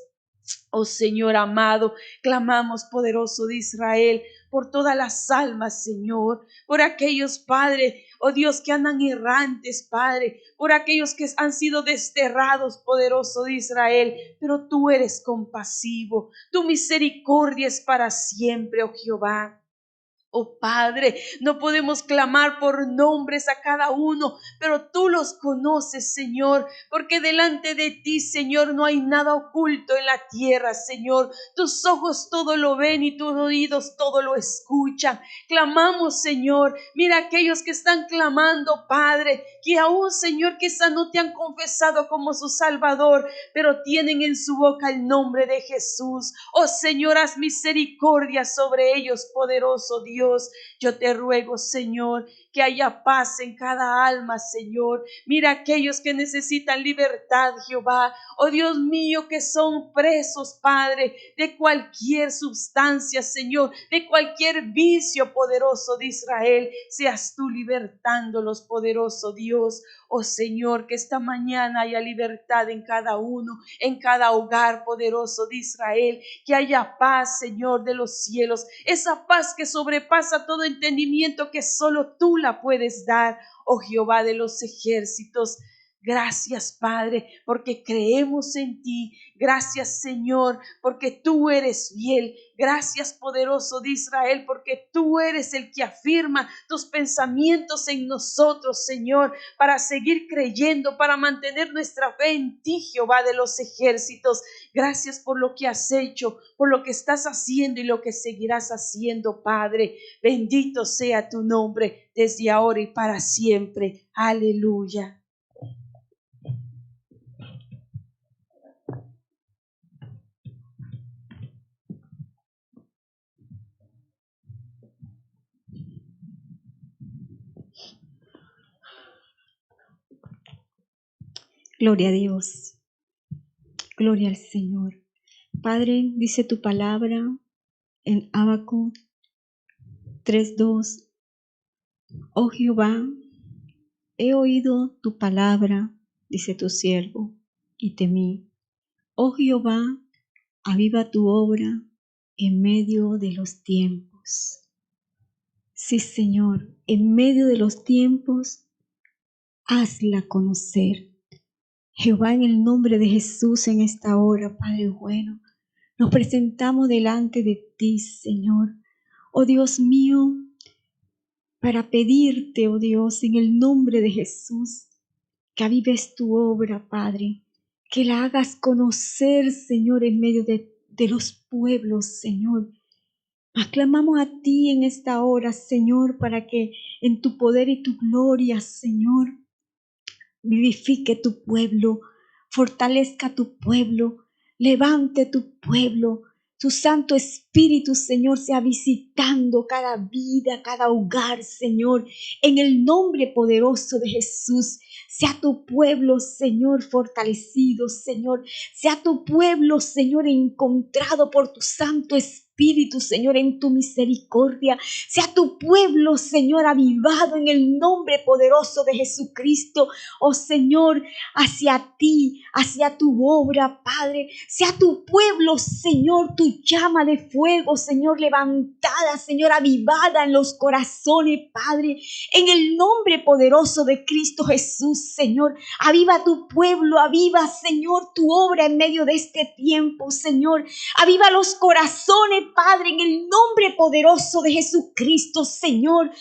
Oh Señor amado, clamamos, poderoso de Israel, por todas las almas, Señor, por aquellos, Padre, oh Dios, que andan errantes, Padre, por aquellos que han sido desterrados, poderoso de Israel, pero tú eres compasivo, tu misericordia es para siempre, oh Jehová. Oh Padre, no podemos clamar por nombres a cada uno, pero tú los conoces, Señor, porque delante de ti, Señor, no hay nada oculto en la tierra, Señor. Tus ojos todo lo ven y tus oídos todo lo escuchan. Clamamos, Señor, mira aquellos que están clamando, Padre, que aún, Señor, quizá no te han confesado como su Salvador, pero tienen en su boca el nombre de Jesús. Oh Señor, haz misericordia sobre ellos, poderoso Dios. Dios. Yo te ruego, Señor, que haya paz en cada alma, Señor. Mira aquellos que necesitan libertad, Jehová. Oh Dios mío, que son presos, Padre, de cualquier sustancia, Señor, de cualquier vicio, poderoso de Israel. Seas tú libertándolos, poderoso Dios. Oh Señor, que esta mañana haya libertad en cada uno, en cada hogar, poderoso de Israel. Que haya paz, Señor, de los cielos. Esa paz que sobrepasa todo entendimiento, que solo tú la puedes dar, oh Jehová de los ejércitos. Gracias, Padre, porque creemos en ti. Gracias, Señor, porque tú eres fiel. Gracias, poderoso de Israel, porque tú eres el que afirma tus pensamientos en nosotros, Señor, para seguir creyendo, para mantener nuestra fe en ti, Jehová de los ejércitos. Gracias por lo que has hecho, por lo que estás haciendo y lo que seguirás haciendo, Padre. Bendito sea tu nombre desde ahora y para siempre. Aleluya. Gloria a Dios, gloria al Señor. Padre, dice tu palabra en Habacuc 3:2. Oh Jehová, he oído tu palabra, dice tu siervo, y temí. Oh Jehová, aviva tu obra en medio de los tiempos. Sí, Señor, en medio de los tiempos, hazla conocer. Jehová, en el nombre de Jesús, en esta hora, Padre bueno, nos presentamos delante de ti, Señor. Oh Dios mío, para pedirte, oh Dios, en el nombre de Jesús, que avives tu obra, Padre, que la hagas conocer, Señor, en medio de los pueblos, Señor. Aclamamos a ti en esta hora, Señor, para que en tu poder y tu gloria, Señor, vivifique tu pueblo, fortalezca tu pueblo, levante tu pueblo. Tu Santo Espíritu, Señor, sea visitando cada vida, cada hogar, Señor, en el nombre poderoso de Jesús. Sea tu pueblo, Señor, fortalecido, Señor. Sea tu pueblo, Señor, encontrado por tu Santo Espíritu, Señor, en tu misericordia. Sea tu pueblo, Señor, avivado en el nombre poderoso de Jesucristo. Oh Señor, hacia ti, hacia tu obra, Padre. Sea tu pueblo, Señor, tu llama de fuego, Señor, levantada, Señor, avivada en los corazones, Padre. En el nombre poderoso de Cristo Jesús, Señor, aviva tu pueblo, aviva, Señor, tu obra en medio de este tiempo, Señor. Aviva los corazones, Padre, en el nombre poderoso de Jesucristo, Señor.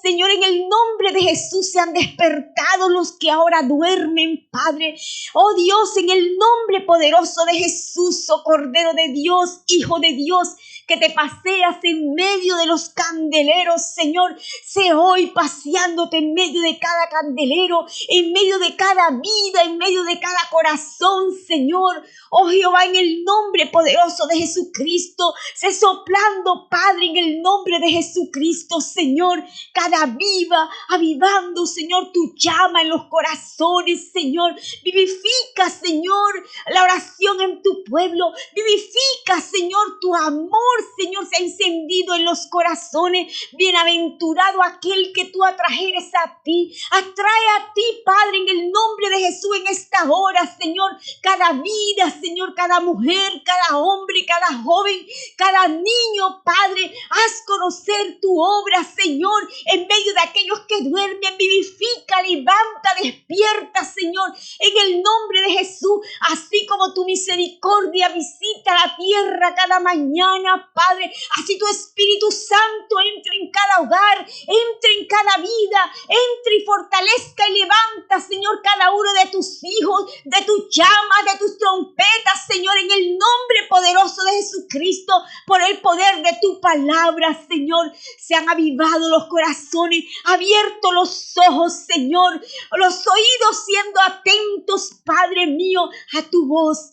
Señor, en el nombre de Jesús se han despertado los que ahora duermen, Padre. Oh Dios, en el nombre poderoso de Jesús, oh Cordero de Dios, Hijo de Dios, que te paseas en medio de los candeleros, Señor. Sé hoy paseándote en medio de cada candelero, en medio de cada vida, en medio de cada corazón, Señor. Oh Jehová, en el nombre poderoso de Jesucristo, sé soplando, Padre, en el nombre de Jesucristo, Señor, cada viva, avivando, Señor, tu llama en los corazones, Señor. Vivifica, Señor, la oración en tu pueblo. Vivifica, Señor, tu amor, Señor, se ha encendido en los corazones. Bienaventurado aquel que tú atrajeres a ti. Atrae a ti, Padre, en el nombre de Jesús en esta hora, Señor, cada vida, Señor, cada mujer, cada hombre, cada joven, cada niño, Padre. Haz conocer tu obra, Señor, en medio de aquellos que duermen. Vivifica, levanta, despierta, Señor, en el nombre de Jesús. Así como tu misericordia visita la tierra cada mañana, Padre, así tu Espíritu Santo entre en cada hogar, entre en cada vida, entre y fortalezca y levanta, Señor, cada uno de tus hijos, de tus llamas, de tus trompetas, Señor, en el nombre poderoso de Jesucristo, por el poder de tu palabra, Señor. Se han avivado los corazones, abierto los ojos, Señor, los oídos siendo atentos, Padre mío, a tu voz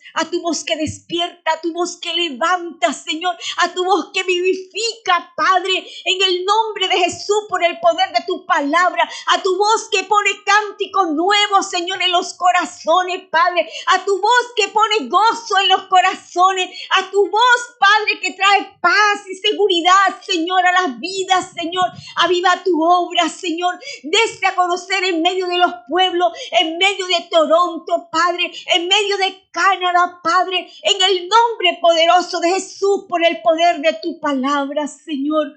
que despierta, a tu voz que levanta, Señor, a tu voz que vivifica, Padre, en el nombre de Jesús, por el poder de tu palabra, a tu voz que pone cánticos nuevos, Señor, en los corazones, Padre, a tu voz que pone gozo en los corazones, a tu voz, Padre, que trae paz y seguridad, Señor, a las vidas, Señor. Aviva tu obra, Señor, desde a conocer en medio de los pueblos, en medio de Toronto, Padre, en medio de Canadá, Padre, en el nombre poderoso de Jesús, por el poder de tu palabra, Señor.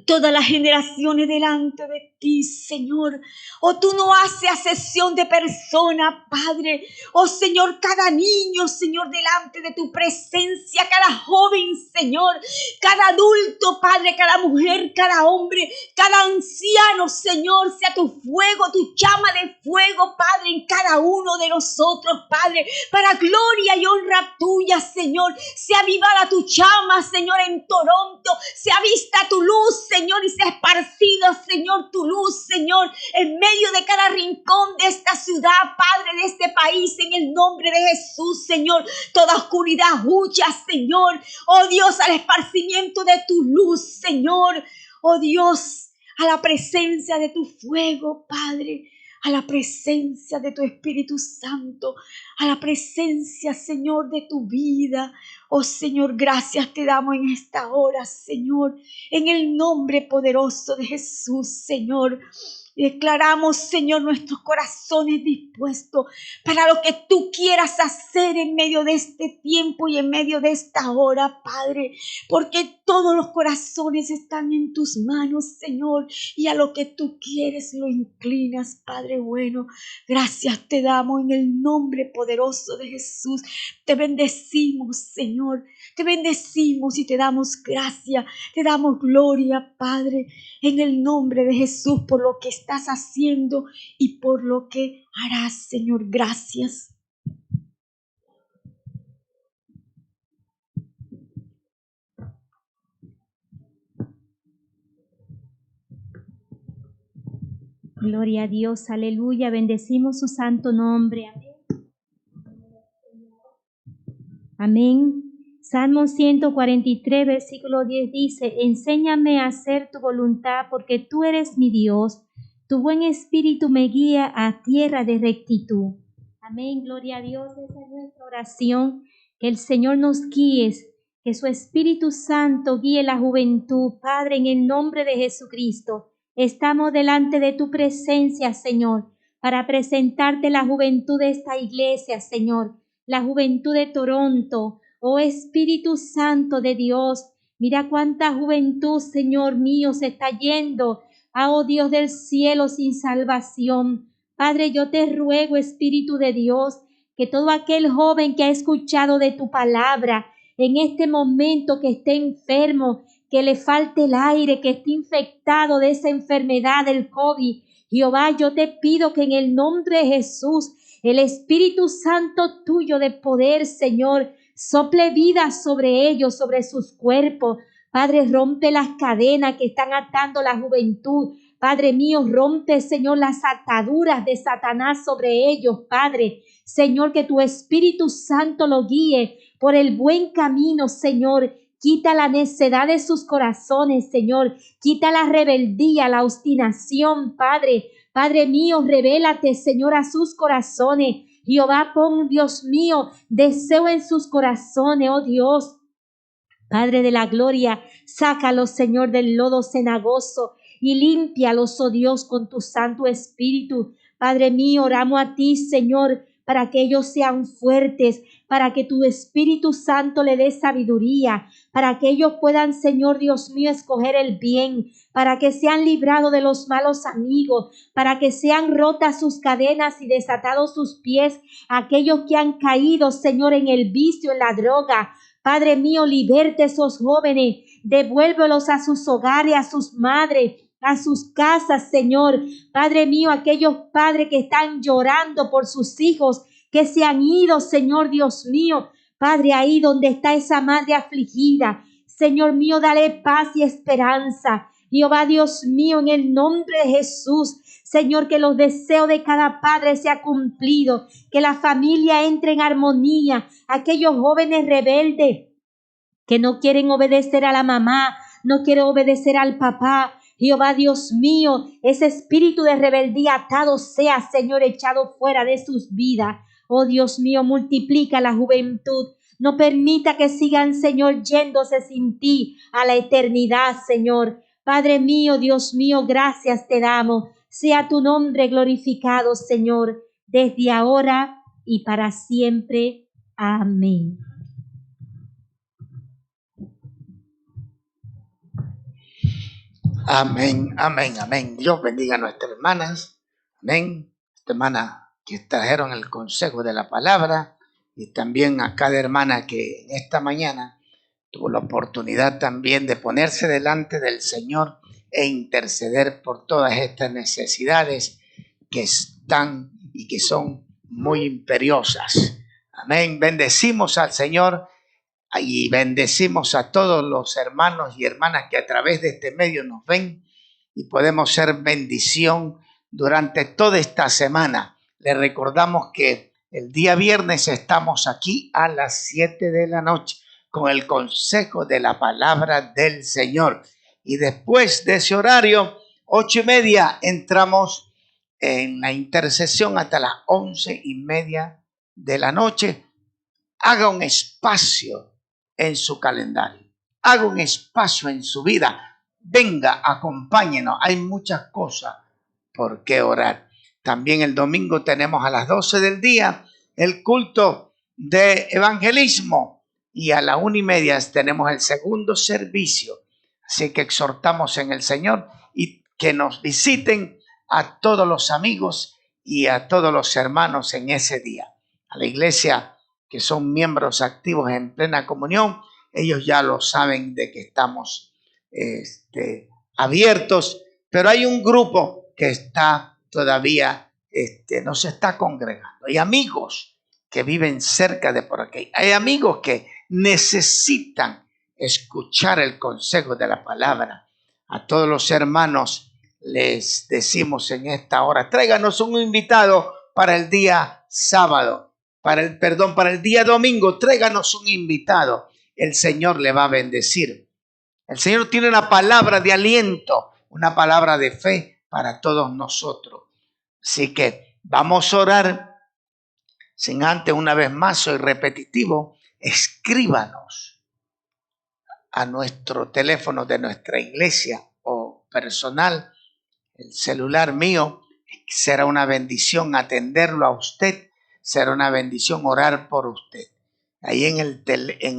Todas las generaciones delante de ti, Señor. Oh, tú no haces acepción de personas, Padre. Oh, Señor, cada niño, Señor, delante de tu presencia, cada joven, Señor, cada adulto, Padre, cada mujer, cada hombre, cada anciano, Señor, sea tu fuego, tu llama de fuego, Padre, en cada uno de nosotros, Padre, para gloria y honra tuya, Señor. Sea avivada tu llama, Señor, en Toronto. Sea vista tu luz, Señor, y sea esparcido, Señor, tu luz, Señor, en medio de cada rincón de esta ciudad, Padre, de este país, en el nombre de Jesús, Señor. Toda oscuridad huya, Señor. Oh Dios, al esparcimiento de tu luz, Señor. Oh Dios, a la presencia de tu fuego, Padre. A la presencia de tu Espíritu Santo, a la presencia, Señor, de tu vida. Oh, Señor, gracias te damos en esta hora, Señor, en el nombre poderoso de Jesús, Señor. Declaramos, Señor, nuestros corazones dispuestos para lo que tú quieras hacer en medio de este tiempo y en medio de esta hora, Padre, porque todos los corazones están en tus manos, Señor, y a lo que tú quieres lo inclinas, Padre bueno. Gracias te damos en el nombre poderoso de Jesús. Te bendecimos, Señor, te bendecimos y te damos gracia, te damos gloria, Padre, en el nombre de Jesús, por lo que estás haciendo y por lo que harás, Señor. Gracias. Gloria a Dios, aleluya, bendecimos su santo nombre. Amén. Amén. Salmo 143, versículo 10 dice, enséñame a hacer tu voluntad porque tú eres mi Dios. Tu buen espíritu me guía a tierra de rectitud. Amén, gloria a Dios. Esa es nuestra oración, que el Señor nos guíe, que su Espíritu Santo guíe la juventud. Padre, en el nombre de Jesucristo, estamos delante de tu presencia, Señor, para presentarte la juventud de esta iglesia, Señor, la juventud de Toronto. Oh Espíritu Santo de Dios, mira cuánta juventud, Señor mío, se está yendo, oh Dios del cielo, sin salvación. Padre, yo te ruego, Espíritu de Dios, que todo aquel joven que ha escuchado de tu palabra, en este momento que esté enfermo, que le falte el aire, que esté infectado de esa enfermedad del COVID, Jehová, yo te pido que en el nombre de Jesús, el Espíritu Santo tuyo de poder, Señor, sople vida sobre ellos, sobre sus cuerpos. Padre, rompe las cadenas que están atando la juventud. Padre mío, rompe, Señor, las ataduras de Satanás sobre ellos, Padre. Señor, que tu Espíritu Santo lo guíe por el buen camino, Señor. Quita la necedad de sus corazones, Señor. Quita la rebeldía, la obstinación, Padre. Padre mío, revélate, Señor, a sus corazones. Jehová, pon, Dios mío, deseo en sus corazones, oh Dios. Padre de la gloria, sácalos, Señor, del lodo cenagoso y límpialos, oh Dios, con tu Santo Espíritu. Padre mío, oramos a ti, Señor, para que ellos sean fuertes, para que tu Espíritu Santo le dé sabiduría, para que ellos puedan, Señor Dios mío, escoger el bien, para que sean librados de los malos amigos, para que sean rotas sus cadenas y desatados sus pies, aquellos que han caído, Señor, en el vicio, en la droga. Padre mío, liberte a esos jóvenes, devuélvelos a sus hogares, a sus madres, a sus casas, Señor. Padre mío, aquellos padres que están llorando por sus hijos que se han ido, Señor Dios mío. Padre, ahí donde está esa madre afligida, Señor mío, dale paz y esperanza. Jehová Dios mío, en el nombre de Jesús, Señor, que los deseos de cada padre sean cumplidos, que la familia entre en armonía, aquellos jóvenes rebeldes que no quieren obedecer a la mamá, no quieren obedecer al papá. Jehová Dios mío, ese espíritu de rebeldía atado sea, Señor, echado fuera de sus vidas. Oh Dios mío, multiplica la juventud. No permita que sigan, Señor, yéndose sin ti a la eternidad, Señor. Padre mío, Dios mío, gracias te damos. Sea tu nombre glorificado, Señor, desde ahora y para siempre. Amén. Amén, amén, amén. Dios bendiga a nuestras hermanas. Amén. Esta hermana que trajeron el consejo de la palabra y también a cada hermana que en esta mañana tuvo la oportunidad también de ponerse delante del Señor e interceder por todas estas necesidades que están y que son muy imperiosas. Amén. Bendecimos al Señor y bendecimos a todos los hermanos y hermanas que a través de este medio nos ven y podemos ser bendición durante toda esta semana. Les recordamos que el día viernes estamos aquí a las 7 de la noche con el consejo de la palabra del Señor. Y después de ese horario, 8:30, entramos en la intercesión hasta las 11:30 de la noche. Haga un espacio en su calendario. Haga un espacio en su vida. Venga, acompáñenos. Hay muchas cosas por qué orar. También el domingo tenemos a las 12 del día el culto de evangelismo y a la 1:30 tenemos el segundo servicio. Así que exhortamos en el Señor y que nos visiten a todos los amigos y a todos los hermanos en ese día. A la iglesia que son miembros activos en plena comunión, ellos ya lo saben de que estamos abiertos, pero hay un grupo que está todavía, no se está congregando. Hay amigos que viven cerca de por aquí. Hay amigos que necesitan escuchar el consejo de la palabra. A todos los hermanos les decimos en esta hora, tráiganos un invitado para el día sábado. Para el día domingo, tráiganos un invitado. El Señor le va a bendecir. El Señor tiene una palabra de aliento, una palabra de fe para todos nosotros. Así que vamos a orar. Sin antes, una vez más, soy repetitivo. Escríbanos a nuestro teléfono de nuestra iglesia o personal, el celular mío. Será una bendición atenderlo a usted. Será una bendición orar por usted. Ahí en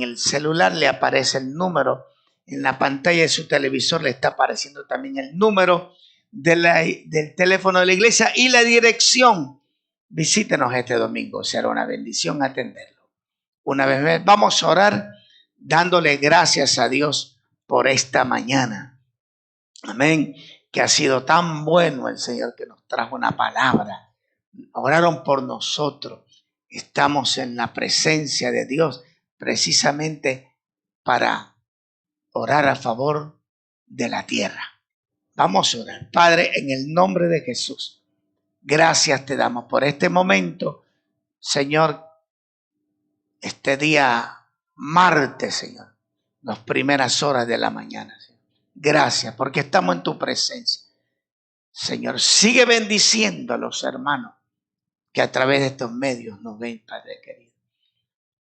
el celular le aparece el número. En la pantalla de su televisor le está apareciendo también el número del teléfono de la iglesia y la dirección. Visítenos este domingo. Será una bendición atenderlo. Una vez más, vamos a orar dándole gracias a Dios por esta mañana. Amén. Que ha sido tan bueno el Señor que nos trajo una palabra. Oraron por nosotros. Estamos en la presencia de Dios precisamente para orar a favor de la tierra. Vamos a orar. Padre, en el nombre de Jesús, gracias te damos por este momento, Señor, este día martes, Señor, las primeras horas de la mañana. Señor. Gracias porque estamos en tu presencia. Señor, sigue bendiciendo a los hermanos que a través de estos medios nos ven, Padre querido.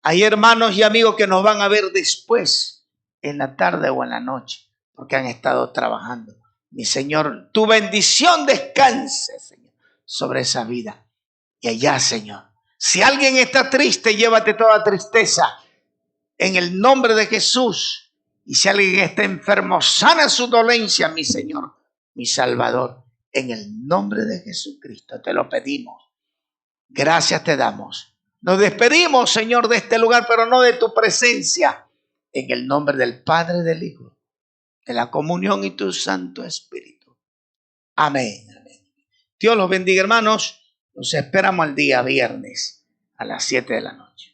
Hay hermanos y amigos que nos van a ver después, en la tarde o en la noche, porque han estado trabajando. Mi Señor, tu bendición descanse, Señor, sobre esa vida. Y allá, Señor, si alguien está triste, llévate toda tristeza en el nombre de Jesús. Y si alguien está enfermo, sana su dolencia, mi Señor, mi Salvador. En el nombre de Jesucristo te lo pedimos. Gracias te damos. Nos despedimos, Señor, de este lugar, pero no de tu presencia. En el nombre del Padre, del Hijo, de la comunión y tu Santo Espíritu. Amén. Amén. Dios los bendiga, hermanos. Nos esperamos el día viernes a las 7 de la noche.